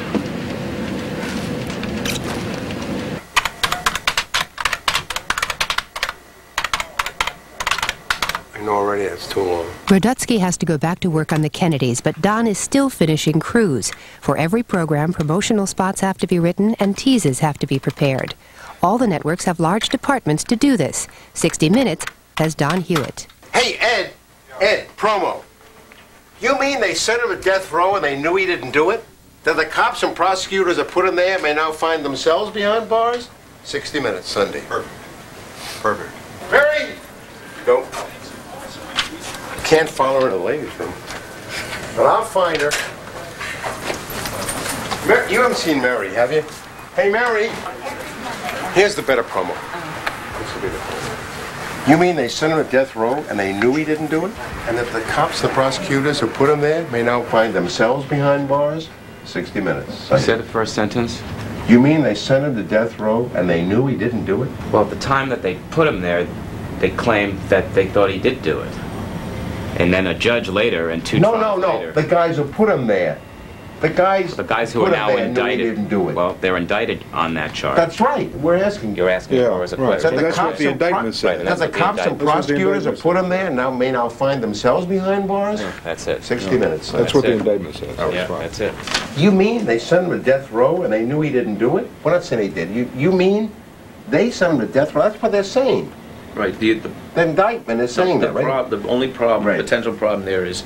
I know already that's too long. Radutsky has to go back to work on the Kennedys, but Don is still finishing Cruise. For every program, promotional spots have to be written and teases have to be prepared. All the networks have large departments to do this. 60 Minutes has Don Hewitt. Hey, Ed, promo. You mean they sent him to death row and they knew he didn't do it? That the cops and prosecutors that put him there may now find themselves behind bars? 60 Minutes, Sunday. Perfect. Mary! Go. Can't follow her to the ladies' room. But I'll find her. You haven't seen Mary, have you? Hey, Mary. Here's the better promo. This will be the promo. You mean they sent him to death row and they knew he didn't do it? And that the cops, the prosecutors who put him there may now find themselves behind bars? 60 Minutes. You said the first sentence? You mean they sent him to death row and they knew he didn't do it? Well, at the time that they put him there, they claimed that they thought he did do it. And then a judge later and two trials later... The guys who put him there. The guys who are now indicted. Didn't do it. Well, they're indicted on that charge. That's right. We're asking. You're asking for as a question. That's what the indictment said. That the cops and prosecutors who put him there may now find themselves behind bars? Yeah, that's it. 60 Minutes. That's what the indictment says. Yeah, that's it. You mean they sent him to death row and they knew he didn't do it? We're not saying he did. You mean they sent him to death row? That's what they're saying. Right. The indictment is saying that, right? The only problem, potential problem there is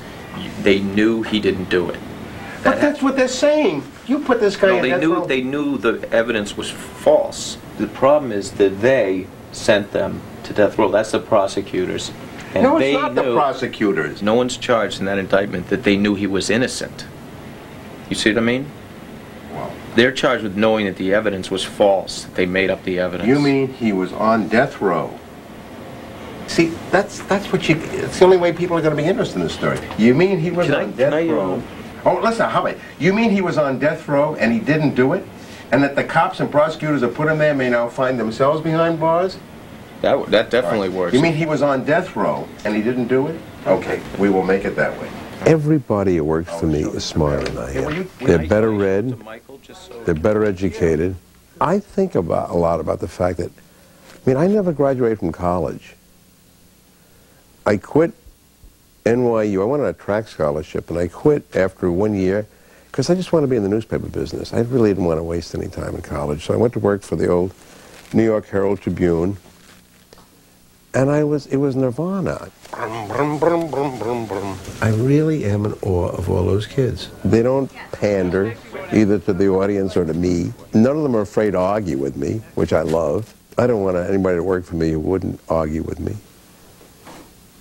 they knew he didn't do it. But that's what they're saying. You put this guy in death row. They knew the evidence was false. The problem is that they sent them to death row. That's the prosecutors. And no, it's not the prosecutors. No one's charged in that indictment that they knew he was innocent. You see what I mean? Well, they're charged with knowing that the evidence was false. They made up the evidence. You mean he was on death row? See, that's what you. It's the only way people are going to be interested in this story. You mean he was on death row? Oh, listen, how about you mean he was on death row and he didn't do it? And that the cops and prosecutors that put him there may now find themselves behind bars? That definitely works. You mean he was on death row and he didn't do it? Okay, we will make it that way. Everybody who works for me is smarter than I am. They're better read, they're better educated. I think a lot about the fact that, I never graduated from college. I quit NYU. I went on a track scholarship, and I quit after 1 year because I just wanted to be in the newspaper business. I really didn't want to waste any time in college, so I went to work for the old New York Herald Tribune, and it was nirvana. I really am in awe of all those kids. They don't pander either to the audience or to me. None of them are afraid to argue with me, which I love. I don't want anybody to work for me who wouldn't argue with me.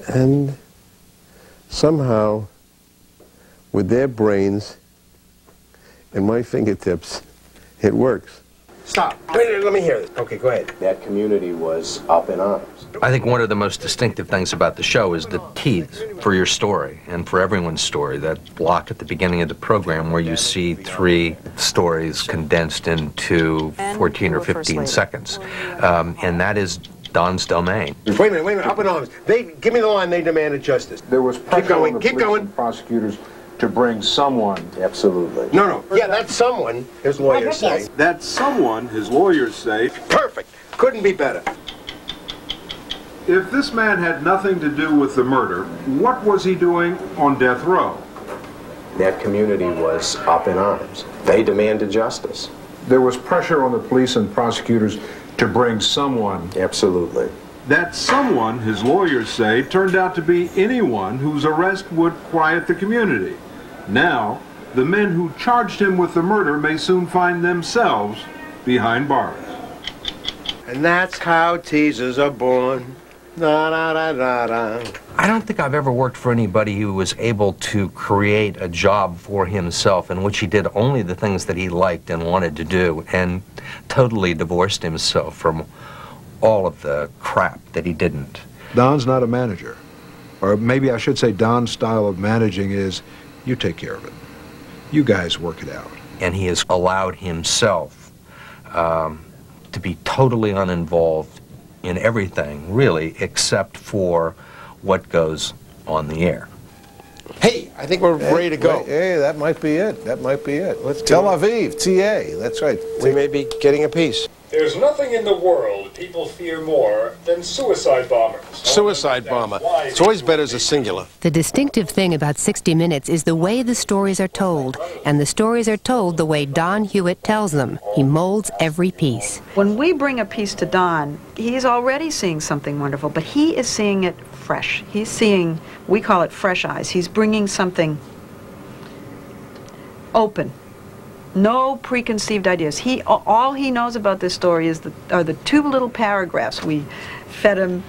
And somehow, with their brains and my fingertips, it works. Stop. Wait, let me hear this. Okay, go ahead. That community was up in arms. I think one of the most distinctive things about the show is the teeth for your story and for everyone's story. That block at the beginning of the program where you see 3 stories condensed into 14 or 15 seconds. And that is Don's domain. Wait a minute, up in arms. Give me the line, they demanded justice. There was pressure on the police and prosecutors to bring someone. Absolutely. No. Yeah, that someone, his lawyers say. That someone, his lawyers say. Perfect. Couldn't be better. If this man had nothing to do with the murder, what was he doing on death row? That community was up in arms. They demanded justice. There was pressure on the police and prosecutors to bring someone. Absolutely. That someone, his lawyers say, turned out to be anyone whose arrest would quiet the community. Now, the men who charged him with the murder may soon find themselves behind bars. And that's how teasers are born. Da, da, da, da, da. I don't think I've ever worked for anybody who was able to create a job for himself in which he did only the things that he liked and wanted to do and totally divorced himself from all of the crap that he didn't. Don's not a manager. Or maybe I should say Don's style of managing is, you take care of it. You guys work it out. And he has allowed himself to be totally uninvolved in everything, really, except for what goes on the air. Hey, I think we're ready to go. Hey, that might be it. That might be it. Let's Tel Aviv, TA. That's right. We may be getting a piece. There's nothing in the world people fear more than suicide bombers. Suicide bomber. It's always better as a singular. The distinctive thing about 60 Minutes is the way the stories are told, and the stories are told the way Don Hewitt tells them. He molds every piece. When we bring a piece to Don, he's already seeing something wonderful, but he is seeing it fresh. He's seeing, we call it fresh eyes. He's bringing something open. No preconceived ideas. All he knows about this story are the 2 little paragraphs we fed him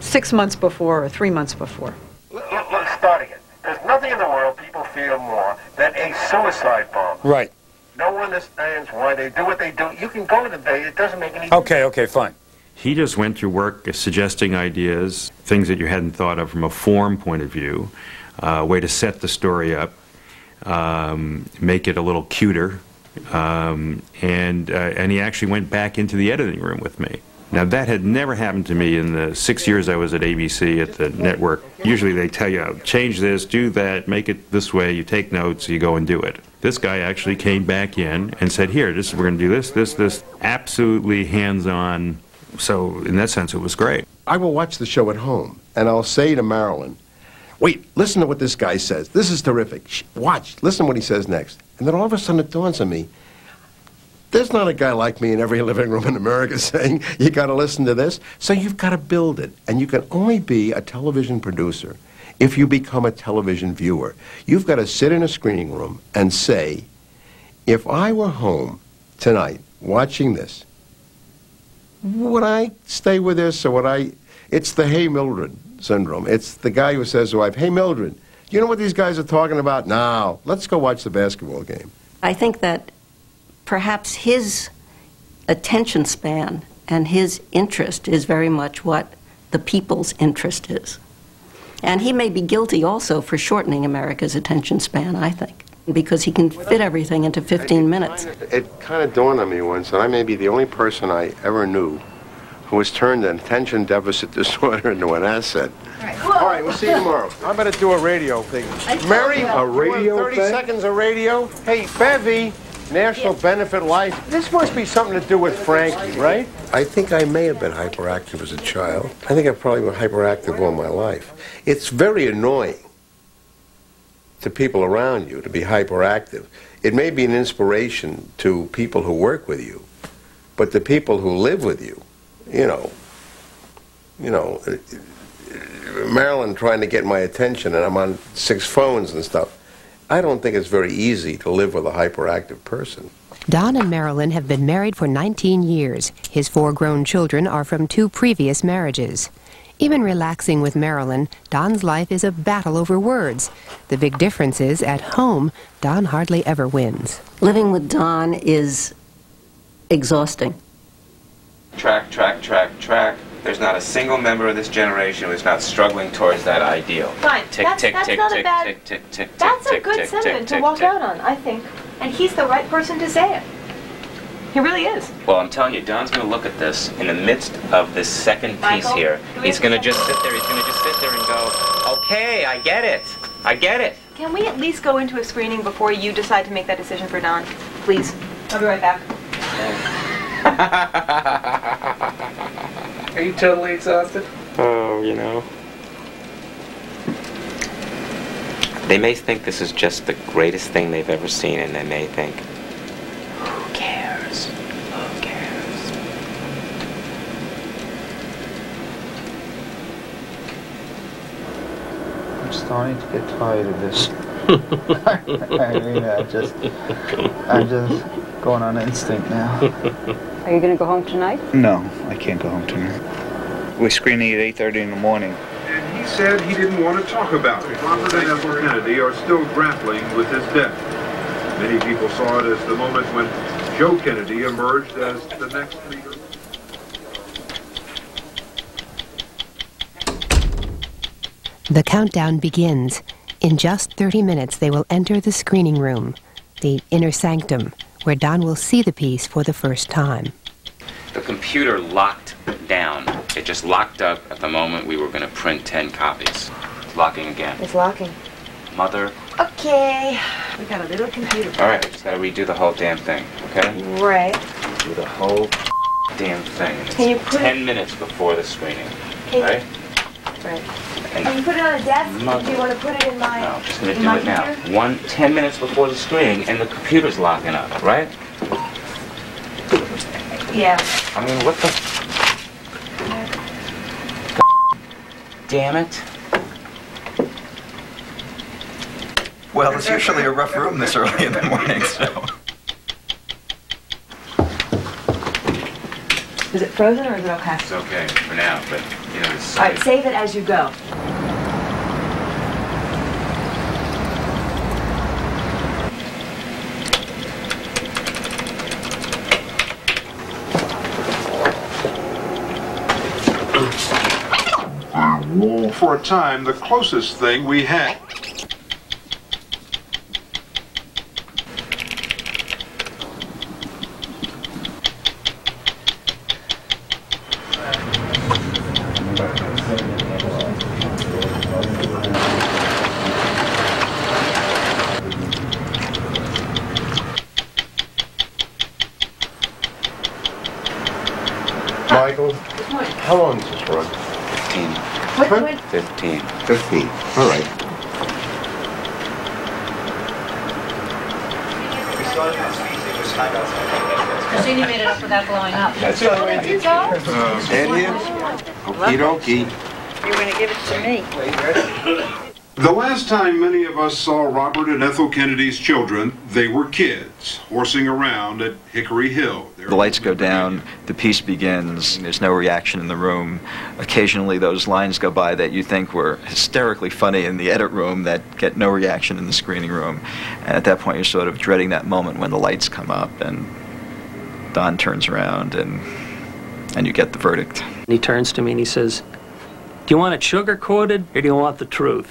6 months before or 3 months before. Look, starting it. There's nothing in the world people fear more than a suicide bomb. Right. No one understands why they do what they do. You can go to the bay, it doesn't make any difference. Okay, fine. He just went to work suggesting ideas, things that you hadn't thought of from a form point of view, way to set the story up. Make it a little cuter, and he actually went back into the editing room with me. Now that had never happened to me in the 6 years I was at ABC at the network. Usually they tell you, change this, do that, make it this way, you take notes, you go and do it. This guy actually came back in and said, here, we're going to do this, absolutely hands-on. So in that sense, it was great. I will watch the show at home, and I'll say to Marilyn, wait, listen to what this guy says. This is terrific. Watch, listen to what he says next. And then all of a sudden it dawns on me, there's not a guy like me in every living room in America saying, you got to listen to this. So you've got to build it. And you can only be a television producer if you become a television viewer. You've got to sit in a screening room and say, if I were home tonight watching this, would I stay with this or would I... It's the Hey Mildred syndrome. It's the guy who says to wife, hey Mildred, you know what these guys are talking about? Now, let's go watch the basketball game. I think that perhaps his attention span and his interest is very much what the people's interest is. And he may be guilty also for shortening America's attention span, I think, because he can fit everything into 15 minutes. It kind of dawned on me once that I may be the only person I ever knew who has turned an attention deficit disorder into an asset. All right, we'll see you tomorrow. I'm going to do a radio thing. Mary, a radio 30 thing? seconds of radio. Hey, Bevy, National Benefit Life. This must be something to do with Frankie, right? I think I may have been hyperactive as a child. I think I've probably been hyperactive all my life. It's very annoying to people around you to be hyperactive. It may be an inspiration to people who work with you, but the people who live with you, you know, Marilyn trying to get my attention and I'm on 6 phones and stuff. I don't think it's very easy to live with a hyperactive person. Don and Marilyn have been married for 19 years. His 4 grown children are from 2 previous marriages. Even relaxing with Marilyn, Don's life is a battle over words. The big difference is, at home, Don hardly ever wins. Living with Don is exhausting. Track. There's not a single member of this generation who's not struggling towards that ideal. Fine. Tick, That's tick, not tick, a tick, bad... tick, tick, tick, That's tick, a good tick, sentiment tick, to tick, walk tick. out on, I think. And he's the right person to say it. He really is. Well, I'm telling you, Don's going to look at this in the midst of this second piece Michael, here. do we He's have going to a just second? sit there. He's going to just sit there and go, okay, I get it. Can we at least go into a screening before you decide to make that decision for Don? Please. I'll be right back. Are you totally exhausted? Oh, you know. They may think this is just the greatest thing they've ever seen, and they may think, who cares? Who cares? I'm starting to get tired of this. I mean, I'm just going on instinct now. Are you going to go home tonight? No, I can't go home tonight. We're screening at 8:30 in the morning. And he said he didn't want to talk about it. Robert and Ethel Kennedy are still grappling with his death. Many people saw it as the moment when Joe Kennedy emerged as the next leader. The countdown begins. In just 30 minutes, they will enter the screening room, the inner sanctum, where Don will see the piece for the first time. The computer locked down. It just locked up at the moment we were going to print 10 copies. It's locking again. It's locking. Mother. Okay. We got a little computer. All right, just got to redo the whole damn thing, okay? Right. Do the whole damn thing. It's Can you put 10 minutes before the screening, Can you- right? Right. And Can you put it on a desk? Mother- Do you want to put it in my? No, I'm just gonna in do my it now. computer? 10 minutes before the screening, and the computer's locking up, right? Yeah. I mean, what the... Damn it. Well, it's usually a rough room this early in the morning, so... Is it frozen or is it okay? It's okay for now, but, you know, it's... All right, save it as you go. For a time, the closest thing we had. Michael, how long is this run? 15. What? 15. 15. All right. Christina made it up without blowing up. That's the way Did you go? And him? Okie dokie. You're going to give it to me. The last time many of us saw Robert and Ethel Kennedy's children, they were kids, horsing around at Hickory Hill. The lights go down, the piece begins, there's no reaction in the room. Occasionally those lines go by that you think were hysterically funny in the edit room that get no reaction in the screening room. And at that point you're sort of dreading that moment when the lights come up and Don turns around and you get the verdict. He turns to me and he says, "Do you want it sugar-coated or do you want the truth?"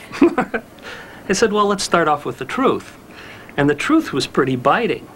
I said, "Well, let's start off with the truth." And the truth was pretty biting.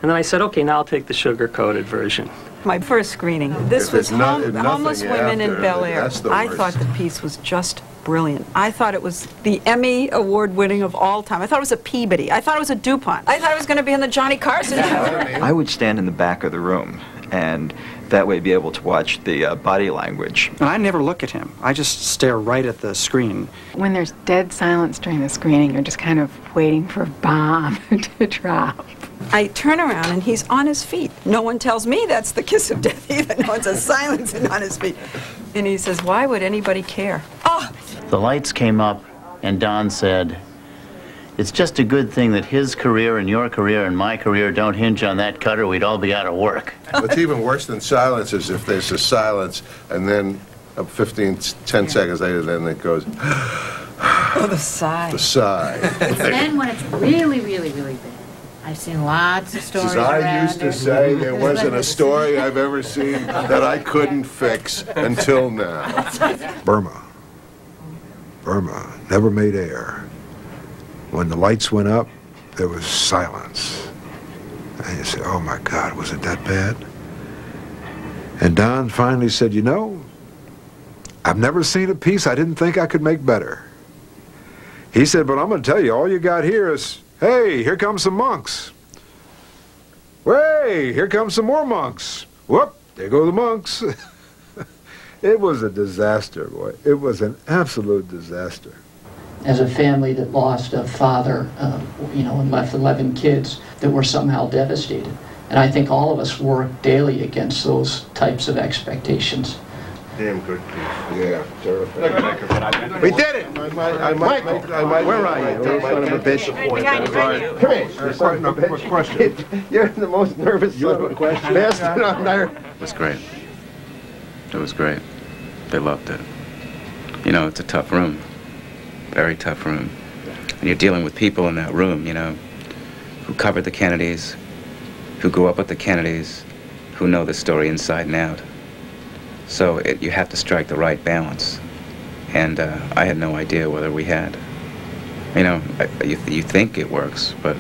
And then I said, "Okay, now I'll take the sugar-coated version." My first screening, this If was it's not- if Homeless nothing Women in after, Bel Air. that's the I worst. thought the piece was just brilliant. I thought it was the Emmy award-winning of all time. I thought it was a Peabody. I thought it was a DuPont. I thought it was going to be in the Johnny Carson show. I would stand in the back of the room and that way be able to watch the body language. And I never look at him. I just stare right at the screen. When there's dead silence during the screening, you're just kind of waiting for a bomb to drop. I turn around and he's on his feet. No one tells me that's the kiss of death either. No one says silence and on his feet. And he says, "Why would anybody care?" Oh! The lights came up and Don said, "It's just a good thing that his career and your career and my career don't hinge on that cutter. We'd all be out of work." What's even worse than silence is if there's a silence and then 10 seconds later, then it goes, Oh, the sigh. the sigh. It's then when it's really, really, really bad. I've seen lots of stories As I around used to it. say, there wasn't a story I've ever seen that I couldn't fix until now. Burma never made air. When the lights went up, there was silence. And you say, "Oh my God, was it that bad?" And Don finally said, "You know, I've never seen a piece I didn't think I could make better." He said, "But I'm going to tell you, all you got here is, hey, here come some monks. Hey, here come some more monks. Whoop, there go the monks." It was a disaster, boy. It was an absolute disaster. As a family that lost a father, and left 11 kids that were somehow devastated. And I think all of us work daily against those types of expectations. Damn good piece. Yeah, terrific. We did it! I might, where are you? You son of a bitch. Come here. Question. You're the most nervous son of a bastard on there. It was great. It was great. They loved it. You know, it's a tough room. Very tough room. And you're dealing with people in that room, who covered the Kennedys, who grew up with the Kennedys, who know the story inside and out. So you have to strike the right balance. And I had no idea whether we had. You think it works, but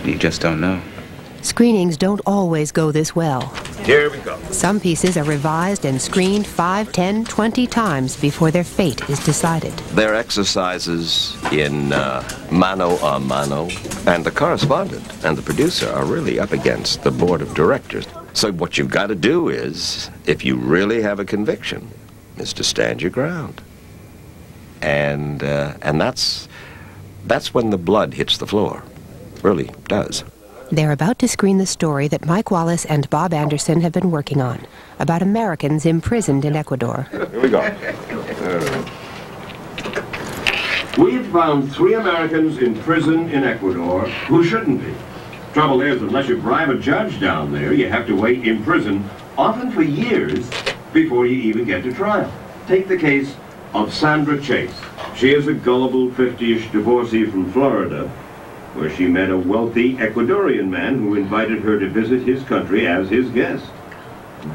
you just don't know. Screenings don't always go this well. Here we go. Some pieces are revised and screened 5, 10, 20 times before their fate is decided. Their exercises in mano a mano, and the correspondent and the producer are really up against the board of directors. So what you've got to do is, if you really have a conviction, is to stand your ground. And that's when the blood hits the floor. Really does. They're about to screen the story that Mike Wallace and Bob Anderson have been working on, about Americans imprisoned in Ecuador. Here we go. We've found 3 Americans in prison in Ecuador who shouldn't be. Trouble is, unless you bribe a judge down there, you have to wait in prison, often for years, before you even get to trial. Take the case of Sandra Chase. She is a gullible 50-ish divorcee from Florida, where she met a wealthy Ecuadorian man who invited her to visit his country as his guest.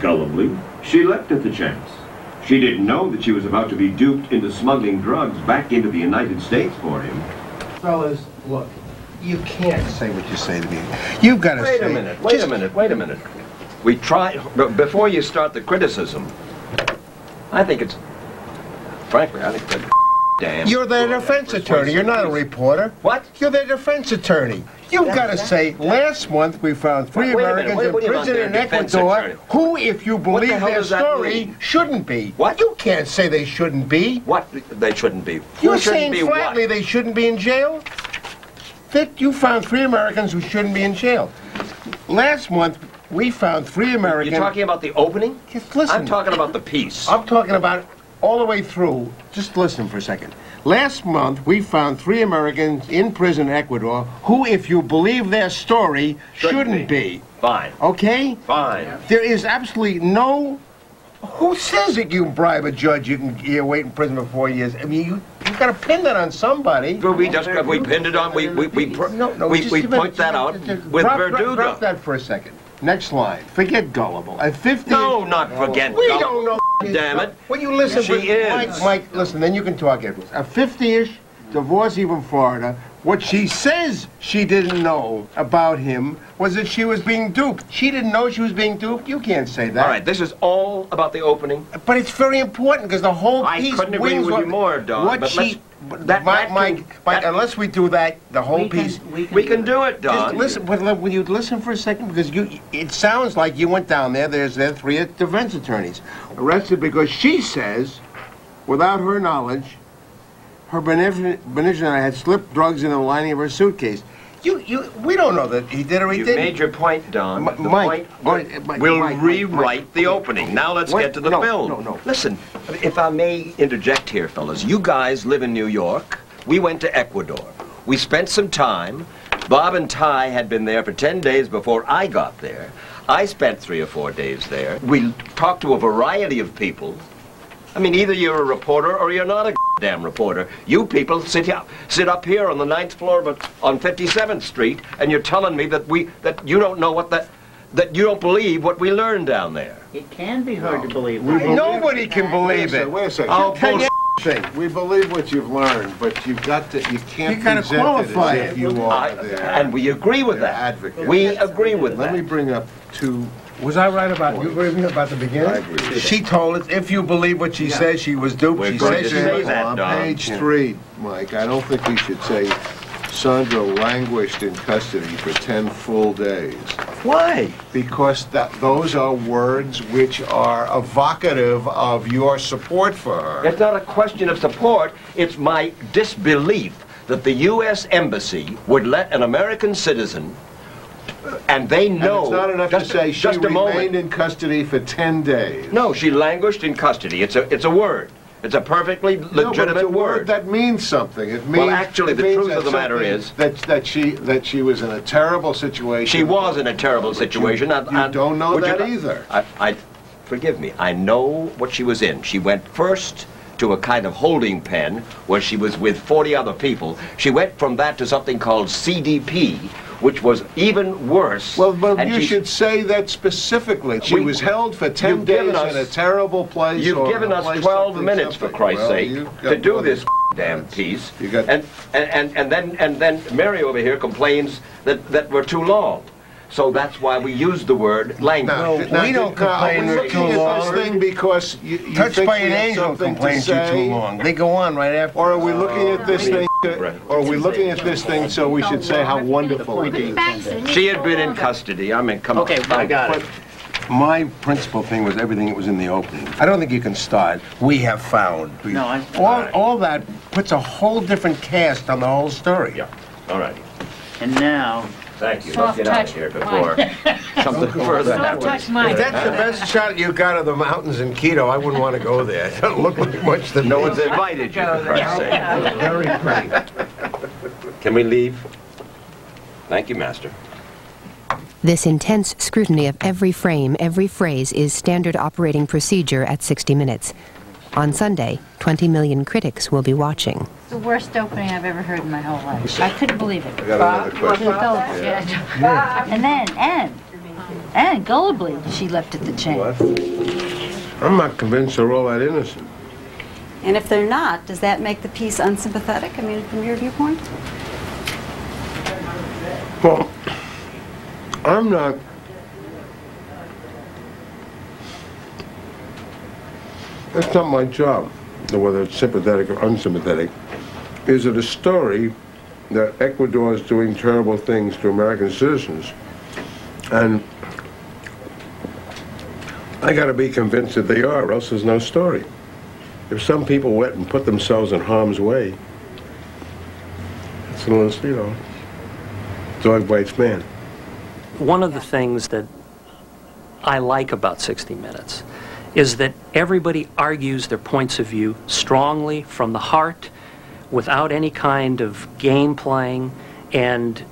Gullibly, she leapt at the chance. She didn't know that she was about to be duped into smuggling drugs back into the United States for him. Fellas, look, you can't say what you say to me. You've got to say... Wait a minute. We try... Before you start the criticism, I think it's... Frankly, I think that... Damn. You're the defense attorney. You're not a reporter. What? You're the defense attorney. You've got to say, last month we found 3 Americans in prison in Ecuador who, if you believe their story, shouldn't be. What? You can't say they shouldn't be. What? They shouldn't be? You're saying flatly they shouldn't be in jail? That you found 3 Americans who shouldn't be in jail. Last month we found 3 Americans... You're talking about the opening? Just listen. I'm talking about the piece. I'm talking about all the way through. Just listen for a second. Last month, we found 3 Americans in prison in Ecuador who, if you believe their story, shouldn't be. Fine. Okay? Fine. There is absolutely no... Who says that you bribe a judge, you wait in prison for 4 years? I mean, you've got to pin that on somebody. Well, we pinned it on, we point that out with Verdugo. Drop that for a second. Next line. Forget gullible. At 50... No, not forget We gullible. don't know. Damn it. Well, you listen. She is. Mike, listen, then you can talk, Edwards. A 50-ish divorcee from Florida, what she says she didn't know about him was that she was being duped. She didn't know she was being duped? You can't say that. All right, this is all about the opening. But it's very important because the whole piece I couldn't agree with you more, Don. What but she... Unless we do that, the whole piece... We can do it, Don. Just listen, but will you listen for a second? Because it sounds like you went down there, there are 3 defense attorneys arrested because she says, without her knowledge, her beneficent had slipped drugs in the lining of her suitcase. We don't know that he did or he didn't. You made your point, Don. Mike, we'll rewrite the opening. Now let's get to the film. No. Listen, if I may interject here, fellas. You guys live in New York. We went to Ecuador. We spent some time. Bob and Ty had been there for 10 days before I got there. I spent 3 or 4 days there. We talked to a variety of people. I mean, either you're a reporter or you're not a damn reporter. You people sit up here on the 9th floor on 57th Street, and you're telling me that you don't know that you don't believe what we learned down there. It can be hard to believe. Nobody can believe it. Wait a second. Oh, bullshit. We believe what you've learned, but you can't present qualify it as if you are there. And we agree with that. Advocate. We agree with that. Let me bring up 2... Was I right about you agree with me about the beginning? I agree. She told us, if you believe what she says, she was duped. We're She going says to she say was. that, On Don. page 3, Mike, I don't think we should say Sandra languished in custody for 10 full days. Why? Because those are words which are evocative of your support for her. It's not a question of support. It's my disbelief that the U.S. Embassy would let an American citizen, and they know... And it's not enough to say she remained in custody for 10 days. No, she languished in custody. It's a word. It's a perfectly legitimate word that means something. It means. Well, actually, the truth of the matter is that she was in a terrible situation. She was in a terrible situation. You don't know that either. Forgive me. I know what she was in. She went first to a kind of holding pen where she was with 40 other people. She went from that to something called CDP, which was even worse. Well, but you should say that specifically. She was held for 10 days in a terrible place. You've given us 12 minutes, for Christ's sake, to do this damn piece. And then Mary over here complains that we're too long. So that's why we use the word language. No, we don't complain we're too long. This thing because you Touched think by an we have angel something complains to you're too say? long. They go on right after. Or are we looking at this thing? Or are we looking at this thing so we should say how wonderful it is? She had been in custody. I mean, come on. Okay, I got it. My principal thing was everything that was in the opening. I don't think you can start. We have found. All that puts a whole different cast on the whole story. Yeah. All right. And now... Thank you. Soft Let's get out touch of here before mine. something further Soft happens. touch mine. If that's the best shot you got of the mountains in Quito, I wouldn't want to go there. It doesn't look like much to No me. one's invited you, for Christ's sake. Very pretty. Can we leave? Thank you, Master. This intense scrutiny of every frame, every phrase is standard operating procedure at 60 Minutes. On Sunday, 20 million critics will be watching. The worst opening I've ever heard in my whole life. I couldn't believe it. I got another question. Yeah. And then, and gullibly, she lifted the chain. What? I'm not convinced they're all that innocent. And if they're not, does that make the piece unsympathetic? I mean, from your viewpoint? Well, I'm not... That's not my job, whether it's sympathetic or unsympathetic. Is it a story that Ecuador is doing terrible things to American citizens? And I gotta be convinced that they are, or else there's no story. If some people went and put themselves in harm's way, it's a little, you know, dog bites man. One of the things that I like about 60 Minutes is that everybody argues their points of view strongly from the heart, without any kind of game playing, and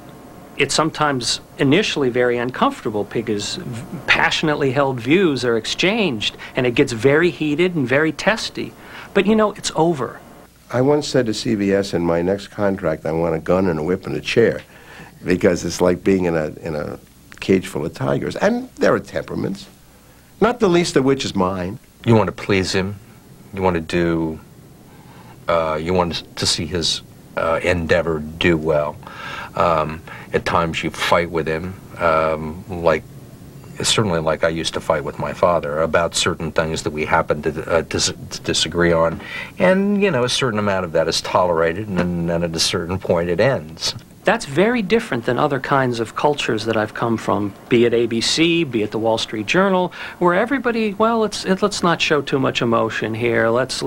it's sometimes initially very uncomfortable because passionately held views are exchanged, and it gets very heated and very testy. But you know, it's over. I once said to CBS, in my next contract, I want a gun and a whip and a chair, because it's like being in a cage full of tigers. And there are temperaments, not the least of which is mine. You want to please him. You want to do, you want to see his endeavor do well. At times you fight with him, certainly like I used to fight with my father about certain things that we happen to disagree on. And, you know, a certain amount of that is tolerated, and then at a certain point it ends. That's very different than other kinds of cultures that I've come from, be it ABC, be it the Wall Street Journal, where everybody, well, let's not show too much emotion here. Let's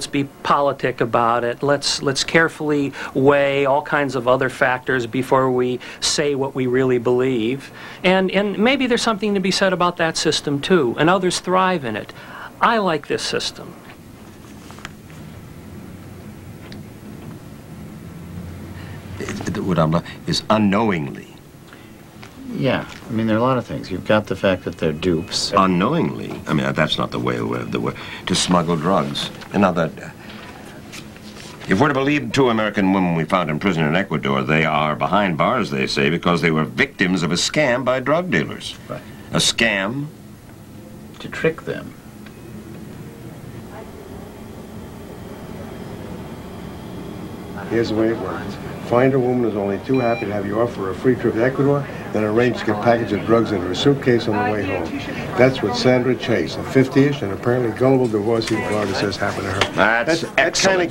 be politic about it. Let's carefully weigh all kinds of other factors before we say what we really believe. And maybe there's something to be said about that system too, and others thrive in it. I like this system. What is unknowingly. Yeah, I mean, there are a lot of things. You've got the fact that they're dupes. Unknowingly? I mean, that's not the way to smuggle drugs. And now that... if we're to believe two American women we found in prison in Ecuador, they are behind bars, they say, because they were victims of a scam by drug dealers. Right. A scam? To trick them. Here's the way it works. Find a woman who's only too happy to have you offer a free trip to Ecuador, then arrange to get a package of drugs into her suitcase on the way home. That's what Sandra Chase, a 50-ish and apparently gullible divorcee in Florida, says happened to her. That's That excellent. kind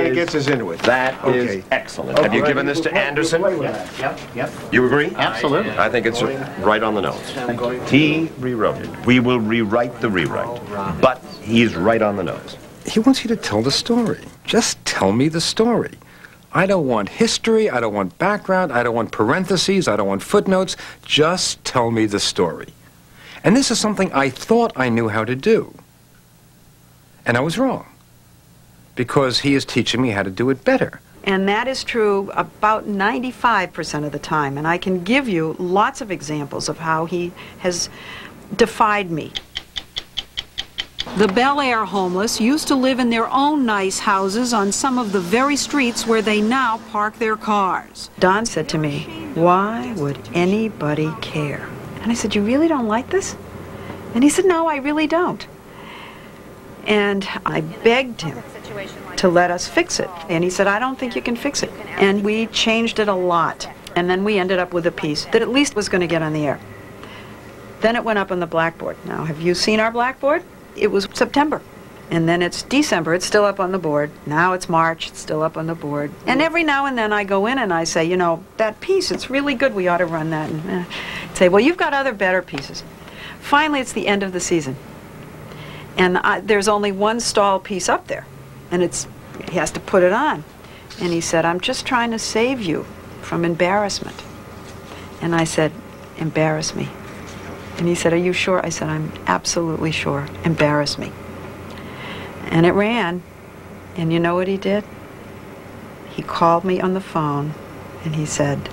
of gets us into it. That Okay. is excellent. Have you given this to Anderson? Yep. You agree? Absolutely. I think it's right on the nose. He rewrote it. We will rewrite the rewrite. But he's right on the nose. He wants you to tell the story. Just tell me the story. I don't want history, I don't want background, I don't want parentheses, I don't want footnotes. Just tell me the story. And this is something I thought I knew how to do. And I was wrong. Because he is teaching me how to do it better. And that is true about 95% of the time. And I can give you lots of examples of how he has defied me. The Bel Air homeless used to live in their own nice houses on some of the very streets where they now park their cars. Don said to me, "Why would anybody care?" And I said, "You really don't like this?" And he said, "No, I really don't." And I begged him to let us fix it. And he said, "I don't think you can fix it." And we changed it a lot. And then we ended up with a piece that at least was going to get on the air. Then it went up on the blackboard. Now, have you seen our blackboard? It was September. And then it's December, it's still up on the board. Now it's March, it's still up on the board. And every now and then I go in and I say, you know, that piece, it's really good, we ought to run that. And say, well, you've got other better pieces. Finally, it's the end of the season. And there's only one stall piece up there. And he has to put it on. And he said, I'm just trying to save you from embarrassment. And I said, embarrass me. And he said, are you sure? I said, I'm absolutely sure. Embarrass me. And it ran, and you know what he did? He called me on the phone, and he said,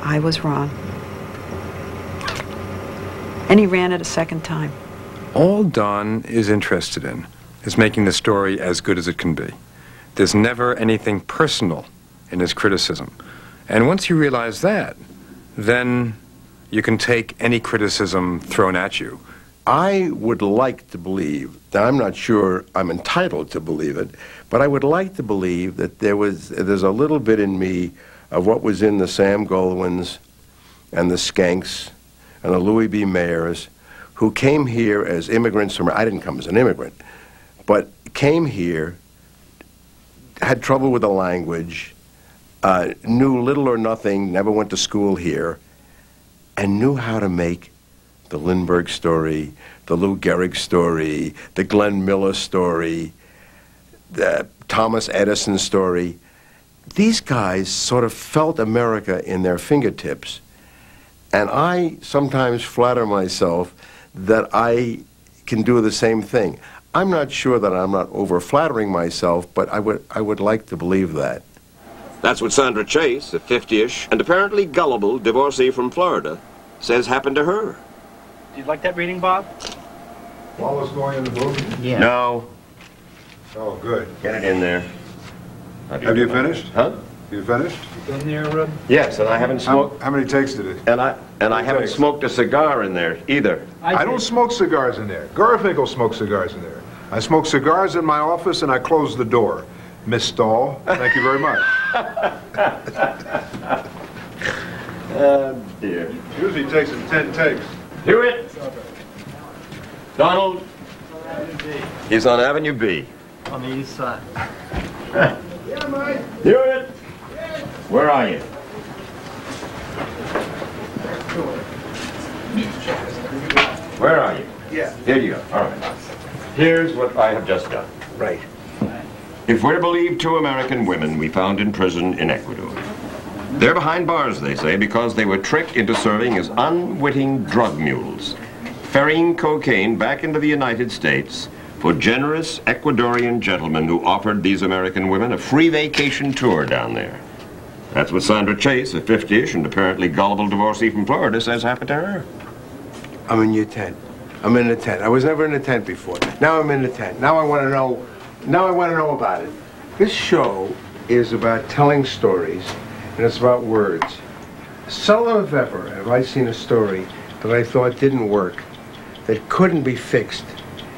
I was wrong. And he ran it a second time. All Don is interested in is making the story as good as it can be. There's never anything personal in his criticism. And once you realize that, then you can take any criticism thrown at you. I would like to believe, now I'm not sure I'm entitled to believe it, but I would like to believe that there's a little bit in me of what was in the Sam Goldwyns and the Skanks and the Louis B. Mayers, who came here as immigrants from, I didn't come as an immigrant, but came here, had trouble with the language, knew little or nothing, never went to school here, and knew how to make the Lindbergh story, the Lou Gehrig story, the Glenn Miller story, the Thomas Edison story. These guys sort of felt America in their fingertips. And I sometimes flatter myself that I can do the same thing. I'm not sure that I'm not over-flattering myself, but I would like to believe that. That's what Sandra Chase, a 50-ish and apparently gullible divorcee from Florida, says happened to her. Do you like that reading, Bob? Wallace going in the movie? Yeah. No. Oh, good. Get it in there. Have you finished? Huh? You finished? In there, Yes, and I haven't smoked. How many takes did it? And I haven't smoked a cigar in there either. I don't smoke cigars in there. Garfinkel smokes cigars in there. I smoke cigars in my office and I close the door. Miss Stahl, thank you very much. Oh, dear. Usually it takes 10 takes. Hewitt! Donald! He's on Avenue B. On the east side. Hewitt! Where are you? Where are you? Yeah. Here you go. All right. Here's what I have just done. Right. If we're to believe two American women we found in prison in Ecuador, they're behind bars, they say, because they were tricked into serving as unwitting drug mules, ferrying cocaine back into the United States for generous Ecuadorian gentlemen who offered these American women a free vacation tour down there. That's what Sandra Chase, a 50-ish and apparently gullible divorcee from Florida, says happened to her. I'm in your tent. I'm in the tent. I was never in the tent before. Now I'm in the tent. Now I want to know. Now I want to know about it. This show is about telling stories, and it's about words. Seldom if ever have I seen a story that I thought didn't work, that couldn't be fixed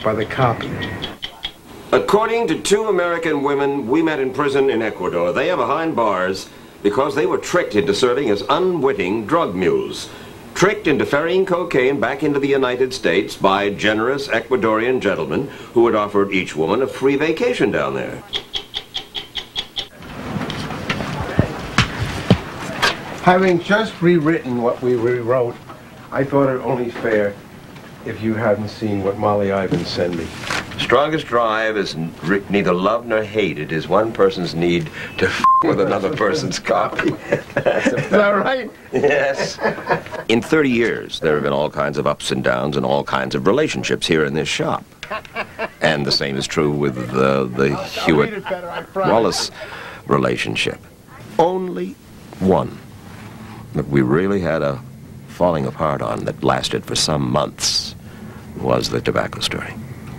by the copy. According to two American women we met in prison in Ecuador, they are behind bars because they were tricked into serving as unwitting drug mules. Tricked into ferrying cocaine back into the United States by generous Ecuadorian gentlemen who had offered each woman a free vacation down there. Having just rewritten what we rewrote, I thought it only fair if you hadn't seen what Molly Ivins sent me. Strongest drive is neither love nor hate. It is one person's need to with another person's copy. Is that right? Yes. In 30 years, there have been all kinds of ups and downs and all kinds of relationships here in this shop. And the same is true with the Hewitt-Wallace relationship. Only one that we really had a falling apart on that lasted for some months was the tobacco story.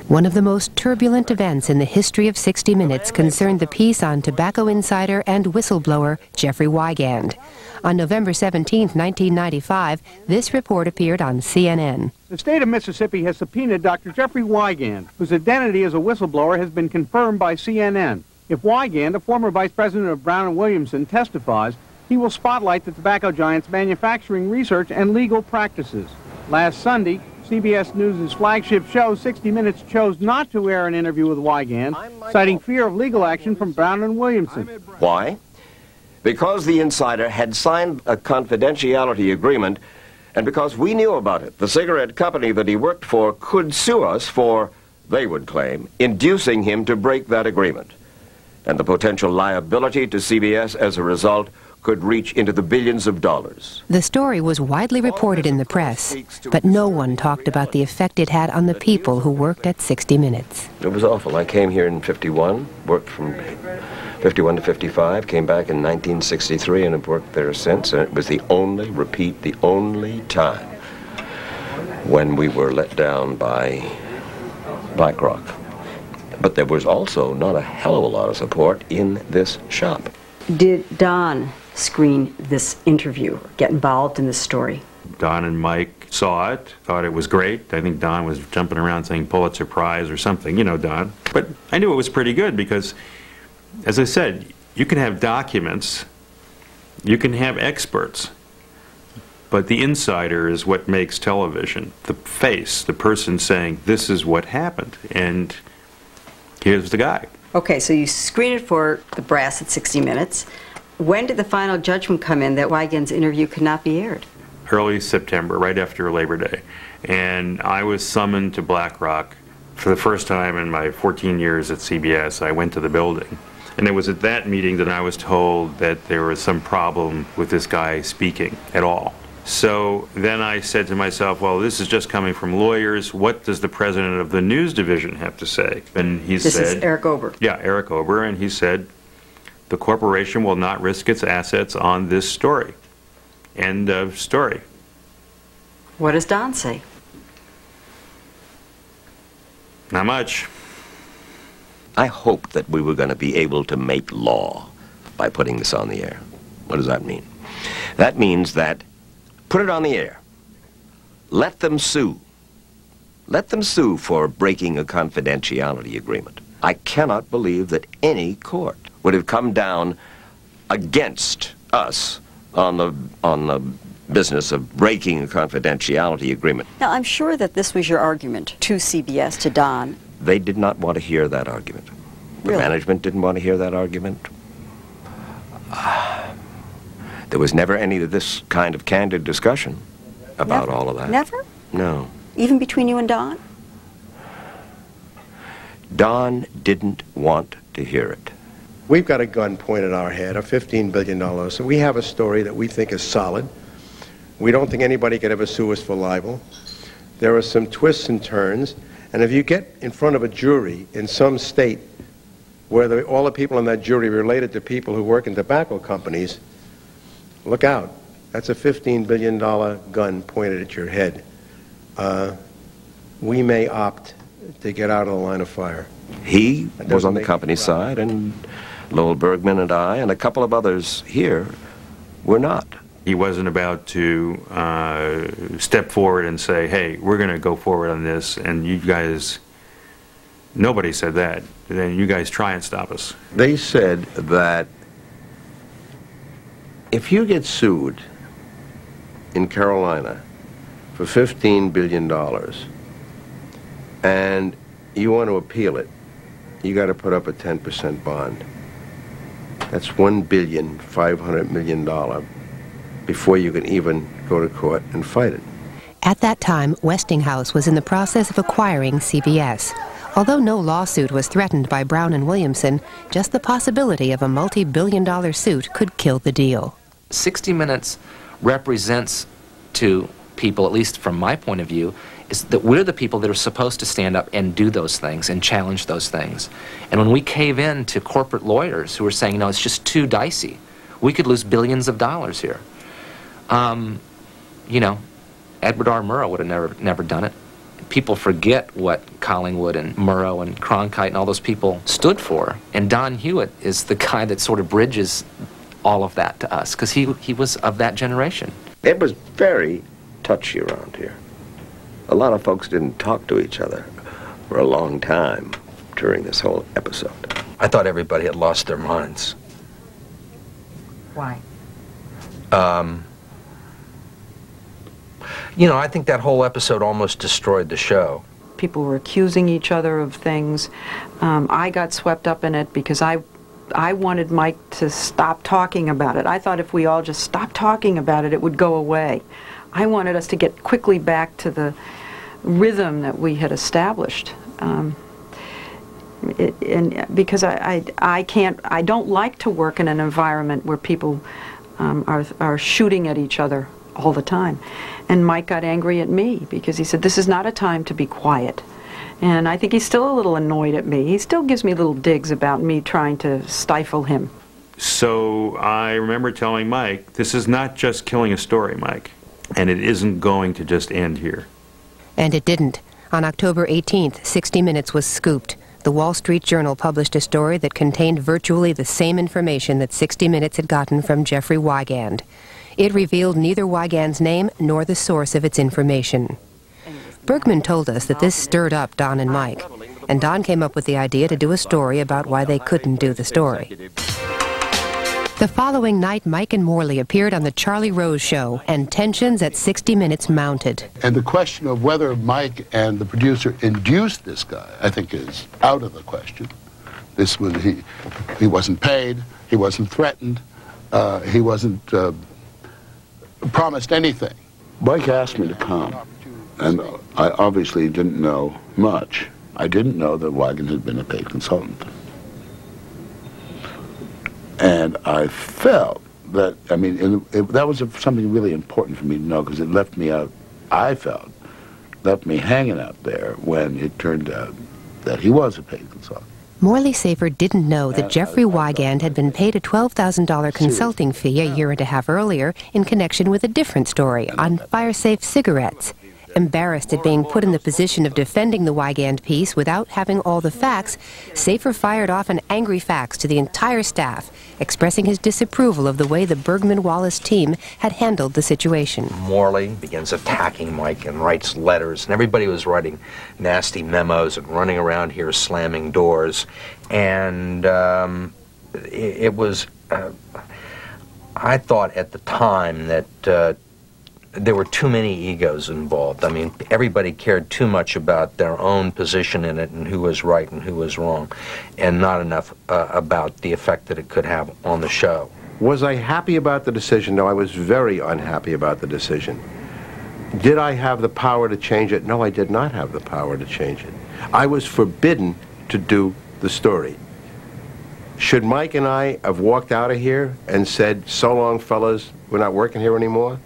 One of the most turbulent events in the history of 60 Minutes concerned the piece on tobacco insider and whistleblower Jeffrey Wigand. On November 17, 1995, this report appeared on CNN. The state of Mississippi has subpoenaed Dr. Jeffrey Wigand, whose identity as a whistleblower has been confirmed by CNN. If Wigand, a former vice president of Brown & Williamson, testifies, he will spotlight the tobacco giant's manufacturing research and legal practices. Last Sunday, CBS News' flagship show, 60 Minutes, chose not to air an interview with Wigand, citing fear of legal action from Brown and Williamson. Why? Because the insider had signed a confidentiality agreement, and because we knew about it. The cigarette company that he worked for could sue us for, they would claim, inducing him to break that agreement. And the potential liability to CBS as a result could reach into the billions of dollars. The story was widely reported in the press, but no one talked about the effect it had on the people who worked at 60 Minutes. It was awful. I came here in 51, worked from 51 to 55, came back in 1963 and have worked there since, and it was the only time when we were let down by BlackRock. But there was also not a hell of a lot of support in this shop. Did Don screen this interview, get involved in this story? Don and Mike saw it, thought it was great. I think Don was jumping around saying Pulitzer Prize or something, you know, Don. But I knew it was pretty good because, as I said, you can have documents, you can have experts, but the insider is what makes television. The face, the person saying, this is what happened, and here's the guy. Okay, so you screened it for the brass at 60 Minutes. When did the final judgment come in that Wigand's interview could not be aired? Early September, right after Labor Day. And I was summoned to BlackRock for the first time in my 14 years at CBS. I went to the building. And it was at that meeting that I was told that there was some problem with this guy speaking at all. So then I said to myself, well, this is just coming from lawyers. What does the president of the news division have to say? And he said... This is Eric Ober. Yeah, Eric Ober. And he said, the corporation will not risk its assets on this story. End of story. What does Don say? Not much. I hoped that we were going to be able to make law by putting this on the air. What does that mean? That means that put it on the air. Let them sue. Let them sue for breaking a confidentiality agreement. I cannot believe that any court would have come down against us on the business of breaking a confidentiality agreement. Now, I'm sure that this was your argument to CBS, to Don. They did not want to hear that argument. The management didn't want to hear that argument. There was never any of this kind of candid discussion about all of that. Never? No. Even between you and Don? Don didn't want to hear it. We've got a gun pointed at our head, a $15 billion. So we have a story that we think is solid. We don't think anybody could ever sue us for libel. There are some twists and turns. And if you get in front of a jury in some state where all the people in that jury are related to people who work in tobacco companies, look out. That's a $15 billion gun pointed at your head. We may opt to get out of the line of fire. He was on the company side, and Lowell Bergman and I and a couple of others here were not. He wasn't about to step forward and say, hey, we're going to go forward on this, and you guys, nobody said that. Then you guys try and stop us. They said that if you get sued in Carolina for $15 billion and you want to appeal it, you got to put up a 10% bond. That's $1.5 billion before you can even go to court and fight it. At that time, Westinghouse was in the process of acquiring CBS. Although no lawsuit was threatened by Brown and Williamson, just the possibility of a multi-billion-dollar suit could kill the deal. 60 Minutes represents to people, at least from my point of view, is that we're the people that are supposed to stand up and do those things and challenge those things. And when we cave in to corporate lawyers who are saying, no, it's just too dicey, we could lose billions of dollars here. You know, Edward R. Murrow would have never done it. People forget what Collingwood and Murrow and Cronkite and all those people stood for. And Don Hewitt is the guy that sort of bridges all of that to us, because he was of that generation. It was very touchy around here. A lot of folks didn't talk to each other for a long time during this whole episode. I thought everybody had lost their minds. Why? You know, I think that whole episode almost destroyed the show. People were accusing each other of things. I got swept up in it because I wanted Mike to stop talking about it. I thought if we all just stopped talking about it, it would go away. I wanted us to get quickly back to the rhythm that we had established. Because I don't like to work in an environment where people are shooting at each other all the time. And Mike got angry at me because he said, this is not a time to be quiet. And I think he's still a little annoyed at me. He still gives me little digs about me trying to stifle him. So I remember telling Mike, this is not just killing a story, Mike, and it isn't going to just end here. And it didn't. On October 18th, 60 Minutes was scooped. The Wall Street Journal published a story that contained virtually the same information that 60 Minutes had gotten from Jeffrey Wigand. It revealed neither Wigand's name nor the source of its information. Bergman told us that this stirred up Don and Mike, and Don came up with the idea to do a story about why they couldn't do the story. The following night, Mike and Morley appeared on The Charlie Rose Show, and tensions at 60 Minutes mounted. And the question of whether Mike and the producer induced this guy, I think, is out of the question. This was, he wasn't paid, he wasn't threatened, he wasn't promised anything. Mike asked me to come, and I obviously didn't know much. I didn't know that Wigand had been a paid consultant. And I felt that, I mean, that was something really important for me to know, because it left me out, I felt, left me hanging out there when it turned out that he was a paid consultant. Morley Safer didn't know that Jeffrey Wigand had been paid a $12,000 consulting fee a year and a half earlier in connection with a different story on fire-safe cigarettes. Embarrassed at being put in the position of defending the Wigand piece without having all the facts, Safer fired off an angry fax to the entire staff, expressing his disapproval of the way the Bergman-Wallace team had handled the situation. Morley begins attacking Mike and writes letters, and everybody was writing nasty memos and running around here slamming doors. And it was, I thought at the time that there were too many egos involved. I mean, everybody cared too much about their own position in it and who was right and who was wrong, and not enough about the effect that it could have on the show. Was I happy about the decision? No, I was very unhappy about the decision. Did I have the power to change it? No, I did not have the power to change it. I was forbidden to do the story. Should Mike and I have walked out of here and said, so long, fellas, we're not working here anymore?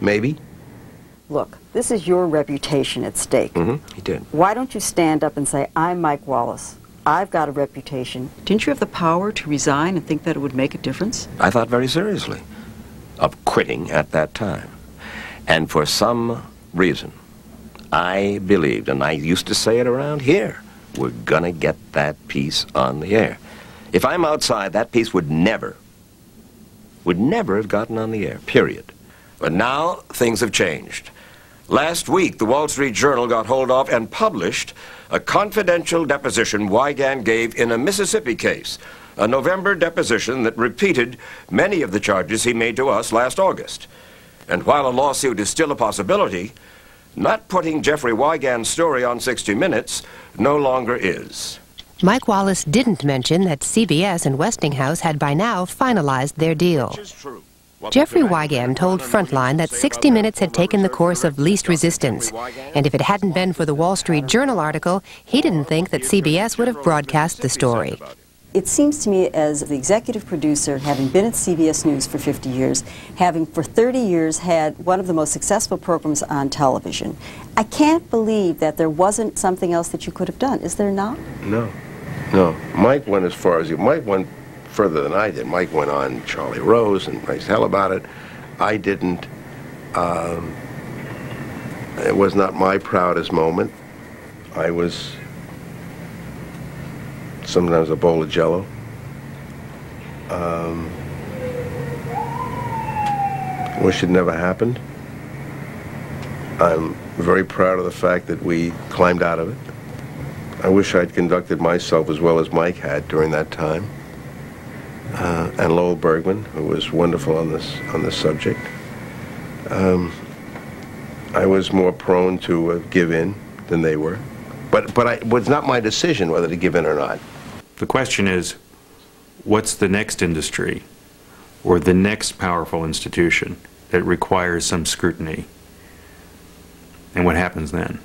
Maybe. Look, this is your reputation at stake. He did. Why don't you stand up and say, I'm Mike Wallace. I've got a reputation. Didn't you have the power to resign and think that it would make a difference? I thought very seriously of quitting at that time. And for some reason, I believed, and I used to say it around here, we're gonna get that piece on the air. If I'm outside, that piece would never have gotten on the air, period. But now, things have changed. Last week, the Wall Street Journal got hold of and published a confidential deposition Wigand gave in a Mississippi case, a November deposition that repeated many of the charges he made to us last August. And while a lawsuit is still a possibility, not putting Jeffrey Wigand's story on 60 Minutes no longer is. Mike Wallace didn't mention that CBS and Westinghouse had by now finalized their deal. Jeffrey Wigand told Frontline that 60 Minutes had taken the course of least resistance, and if it hadn't been for the Wall Street Journal article, he didn't think that CBS would have broadcast the story. It seems to me, as the executive producer, having been at CBS News for 50 years, having for 30 years had one of the most successful programs on television, I can't believe that there wasn't something else that you could have done. Is there not? No. Mike went as far as Mike went further than I did. Mike went on Charlie Rose and raised hell about it. I didn't. It was not my proudest moment. I was sometimes a bowl of Jell-O. Wish it never happened. I'm very proud of the fact that we climbed out of it. I wish I'd conducted myself as well as Mike had during that time. And Lowell Bergman, who was wonderful on this subject. I was more prone to give in than they were. But it was not my decision whether to give in or not. The question is, what's the next industry or the next powerful institution that requires some scrutiny? And what happens then?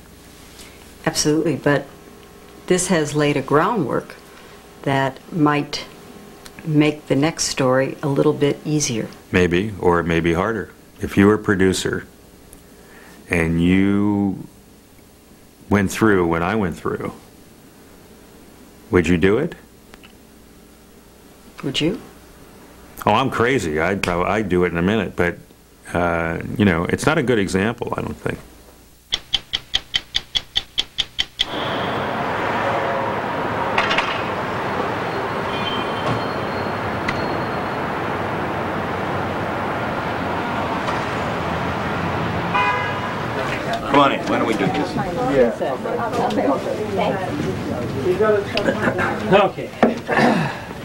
Absolutely, but this has laid a groundwork that might make the next story a little bit easier. Maybe, or it may be harder. If you were a producer and you went through what I went through, would you do it? Would you? Oh, I'm crazy. I'd do it in a minute, but you know, it's not a good example, I don't think. Come on in. Why don't we do this? Okay.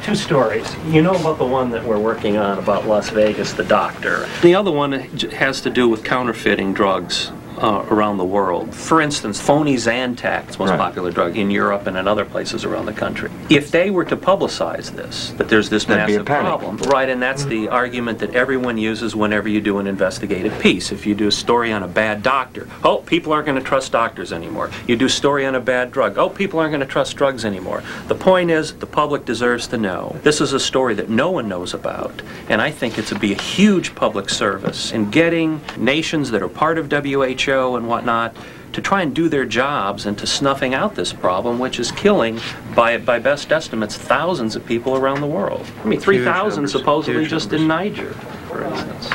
Two stories. You know about the one that we're working on about Las Vegas, the doctor. The other one has to do with counterfeiting drugs around the world. For instance, phony Zantac, the most popular drug in Europe and in other places around the country. If they were to publicize this, that there's this massive problem, right, and that's the argument that everyone uses whenever you do an investigative piece. If you do a story on a bad doctor, oh, people aren't going to trust doctors anymore. You do a story on a bad drug, oh, people aren't going to trust drugs anymore. The point is, the public deserves to know. This is a story that no one knows about, and I think it would be a huge public service in getting nations that are part of WHO and whatnot to try and do their jobs and to snuffing out this problem, which is killing, by best estimates, thousands of people around the world. I mean, 3,000 supposedly just in Niger, for instance.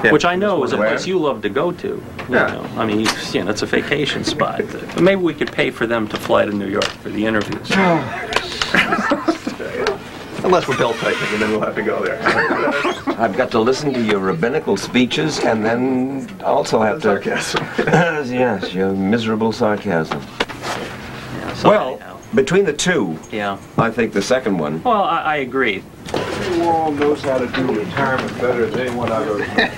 Yeah. Which I know is a place you love to go to. You know, I mean, you know, it's a vacation spot. But maybe we could pay for them to fly to New York for the interviews. Unless we're belt tightening, and then we'll have to go there. I've got to listen to your rabbinical speeches, and then also have to... Sarcasm. Yes, your miserable sarcasm. Yeah, so well, between the two, I think the second one... Well, I agree. The world knows how to do retirement better than anyone I've ever met.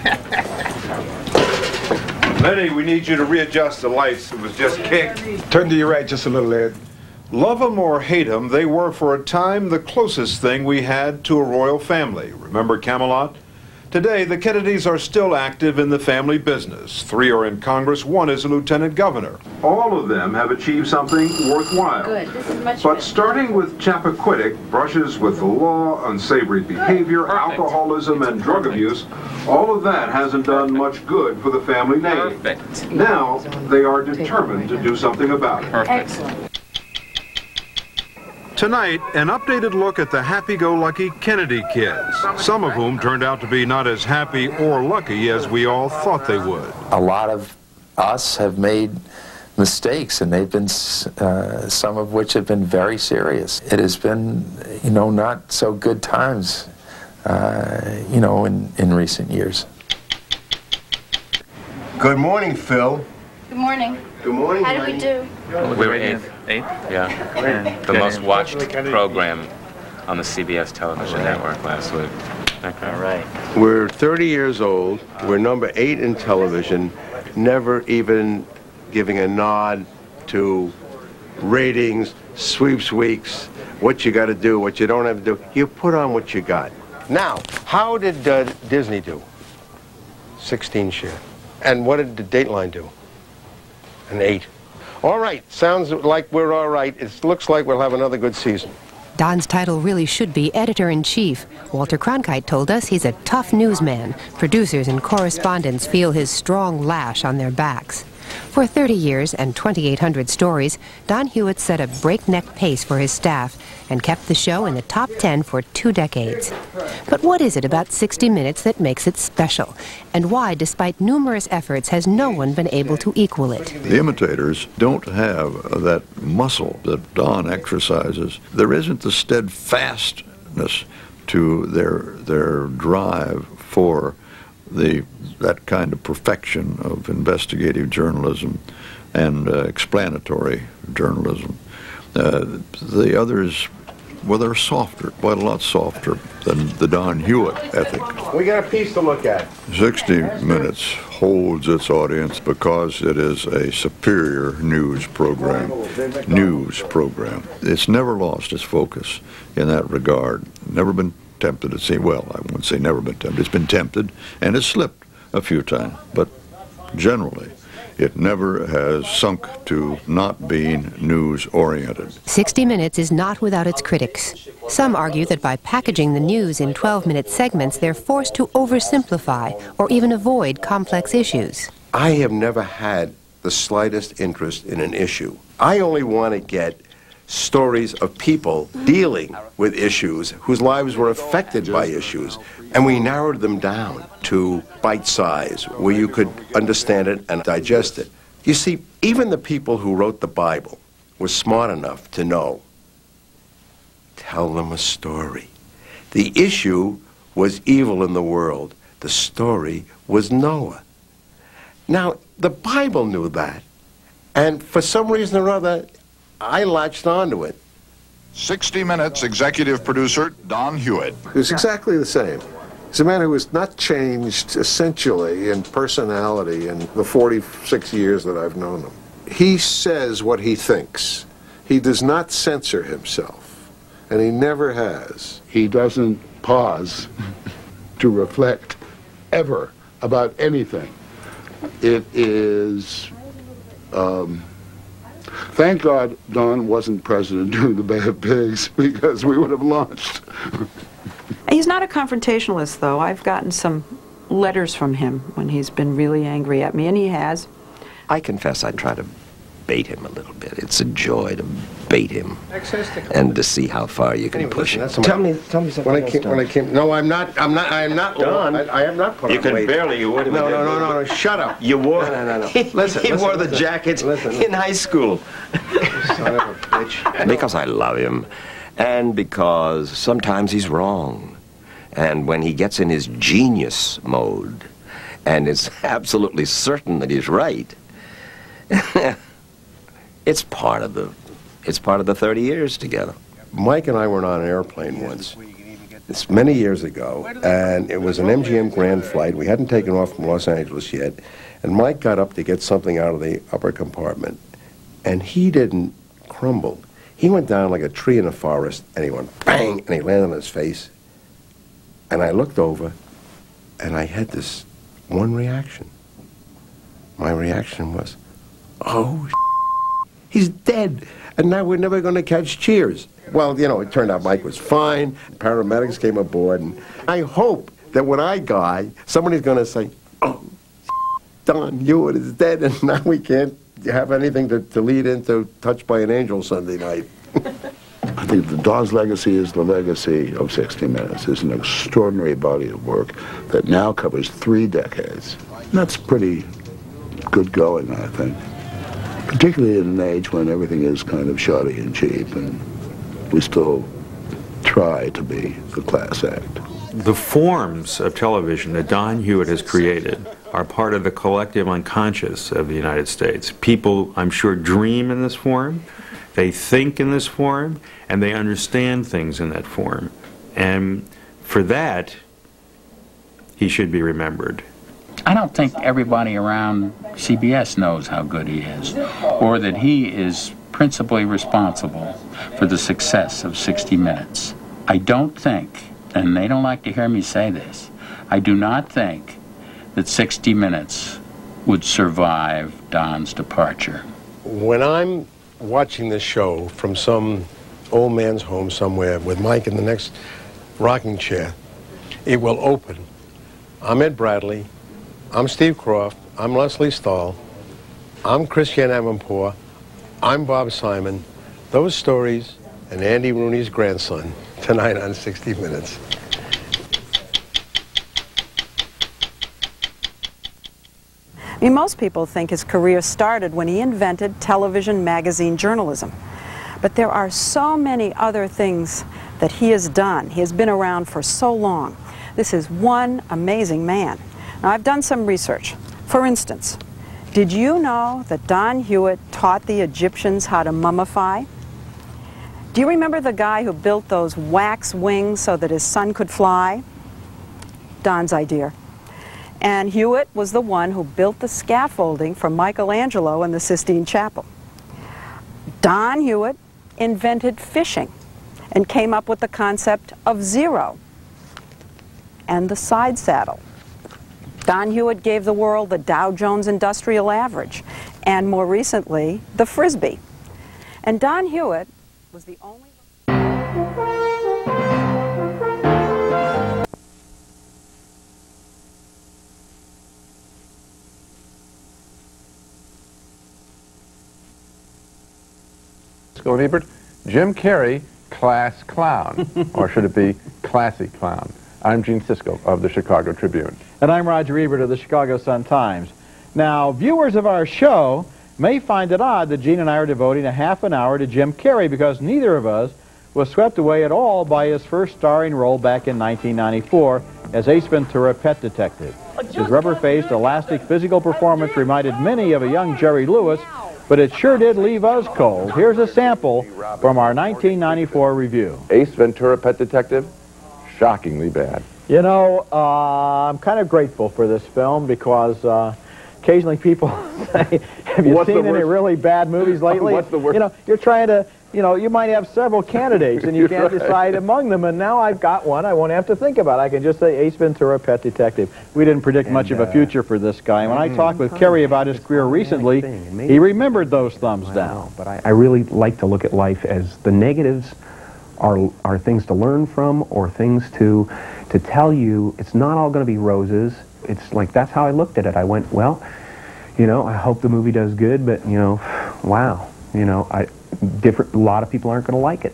Lenny, we need you to readjust the lights. It was just kicked. Turn to your right just a little, Ed. Love them or hate them, they were for a time the closest thing we had to a royal family. Remember Camelot? Today, the Kennedys are still active in the family business. 3 are in Congress, 1 is a lieutenant governor. All of them have achieved something worthwhile. Good. This is much But better. starting with Chappaquiddick, brushes with the law, unsavory behavior, alcoholism, and drug abuse, all of that hasn't done much good for the family name. Now, they are determined to do something about it. Excellent. Tonight, an updated look at the happy-go-lucky Kennedy kids, some of whom turned out to be not as happy or lucky as we all thought they would. A lot of us have made mistakes, and they've been, some of which have been very serious. It has been, you know, not so good times, you know, in recent years. Good morning, Phil. Good morning. Good morning, How did we do? We were eighth. Yeah. The most watched program on the CBS television network last week. All right. We're 30 years old. We're number 8 in television, never even giving a nod to ratings, sweeps weeks, what you got to do, what you don't have to do. You put on what you got. Now, how did Disney do? 16 share. And what did the Dateline do? An 8. All right, sounds like we're all right. It looks like we'll have another good season. Don's title really should be editor-in-chief. Walter Cronkite told us he's a tough newsman. Producers and correspondents feel his strong lash on their backs. For 30 years and 2,800 stories, Don Hewitt set a breakneck pace for his staff and kept the show in the top 10 for 2 decades. But what is it about 60 Minutes that makes it special? And why, despite numerous efforts, has no one been able to equal it? The imitators don't have that muscle that Don exercises. There isn't the steadfastness to their drive for that kind of perfection of investigative journalism and explanatory journalism. The others well, they're softer, quite a lot softer than the Don Hewitt ethic. We got a piece to look at. 60 Minutes holds its audience because it is a superior news program. It's never lost its focus in that regard. Never been tempted to say, well, I wouldn't say never been tempted. It's been tempted, and it's slipped a few times, but generally, it never has sunk to not being news-oriented. 60 Minutes is not without its critics. Some argue that by packaging the news in 12-minute segments, they're forced to oversimplify or even avoid complex issues. I have never had the slightest interest in an issue. I only want to get stories of people dealing with issues whose lives were affected by issues. And we narrowed them down to bite size, where you could understand it and digest it. You see, even the people who wrote the Bible were smart enough to know, tell them a story. The issue was evil in the world. The story was Noah. Now, the Bible knew that. And for some reason or other, I latched onto it. 60 Minutes executive producer Don Hewitt. He was exactly the same. He's a man who has not changed essentially in personality in the 46 years that I've known him. He says what he thinks. He does not censor himself, and he never has. He doesn't pause to reflect ever about anything. It is... Thank God Don wasn't president during the Bay of Pigs, because we would have launched. He's not a confrontationalist, though. I've gotten some letters from him when he's been really angry at me, and he has. I confess I try to bait him a little bit. It's a joy to bait him and to see how far you can push him. Tell me something. When I came, no, I'm not Don. I am not put You on can weight. barely, you would have been. No, shut up. You wore, No. he wore the jackets in high school. Son of a bitch. Because I love him, and because sometimes he's wrong. And when he gets in his genius mode, and is absolutely certain that he's right, it's part of the 30 years together. Mike and I were on an airplane once. It's many years ago, and it was an MGM Grand flight. We hadn't taken off from Los Angeles yet, and Mike got up to get something out of the upper compartment, and he didn't crumble. He went down like a tree in a forest, and he went bang, and he landed on his face. And I looked over, and I had this one reaction. My reaction was, oh, he's dead, and now we're never going to catch Cheers. Well, you know, it turned out Mike was fine. Paramedics came aboard, and I hope that when I die, somebody's going to say, oh, Don Hewitt is dead, and now we can't have anything to lead into Touched by an Angel Sunday night. I think the Don's legacy is the legacy of 60 Minutes. It's an extraordinary body of work that now covers 3 decades. And that's pretty good going, I think. Particularly in an age when everything is kind of shoddy and cheap, and we still try to be the class act. The forms of television that Don Hewitt has created are part of the collective unconscious of the United States. People, I'm sure, dream in this form, they think in this form, and they understand things in that form. And for that, he should be remembered. I don't think everybody around CBS knows how good he is, or that he is principally responsible for the success of 60 Minutes. I don't think, and they don't like to hear me say this, I do not think that 60 Minutes would survive Don's departure. When I'm watching this show from some old man's home somewhere with Mike in the next rocking chair, it will open. I'm Ed Bradley. I'm Steve Croft. I'm Leslie Stahl. I'm Christian Amanpour. I'm Bob Simon. Those stories and Andy Rooney's grandson tonight on 60 Minutes. I mean, most people think his career started when he invented television magazine journalism. But there are so many other things that he has done. He has been around for so long. This is one amazing man. Now, I've done some research. For instance, did you know that Don Hewitt taught the Egyptians how to mummify? Do you remember the guy who built those wax wings so that his son could fly? Don's idea. And Hewitt was the one who built the scaffolding for Michelangelo in the Sistine Chapel. Don Hewitt invented fishing and came up with the concept of zero and the side saddle. Don Hewitt gave the world the Dow Jones Industrial Average and more recently the Frisbee. And Don Hewitt was the only Siskel and Ebert, Jim Carrey, class clown, or should it be classy clown? I'm Gene Siskel of the Chicago Tribune. And I'm Roger Ebert of the Chicago Sun-Times. Now, viewers of our show may find it odd that Gene and I are devoting a half an hour to Jim Carrey because neither of us was swept away at all by his first starring role back in 1994 as Ace Ventura: Pet Detective. His rubber-faced, elastic physical performance reminded many of a young Jerry Lewis, but it sure did leave us cold. Here's a sample from our 1994 review. Ace Ventura: Pet Detective, shockingly bad. You know, I'm kind of grateful for this film because occasionally people say, have you seen any really bad movies lately? What's the worst? You know, you're trying to, you know, you might have several candidates and you can't decide among them, and now I've got one I won't have to think about. I can just say Ace Ventura: Pet Detective. We didn't predict much of a future for this guy. When I talked with Carrey about his career recently, he remembered those thumbs down. But I really like to look at life as the negatives are things to learn from or things to tell you it's not all going to be roses. It's like, that's how I looked at it. I went, well, you know, I hope the movie does good, but, you know, wow, you know, a lot of people aren't going to like it.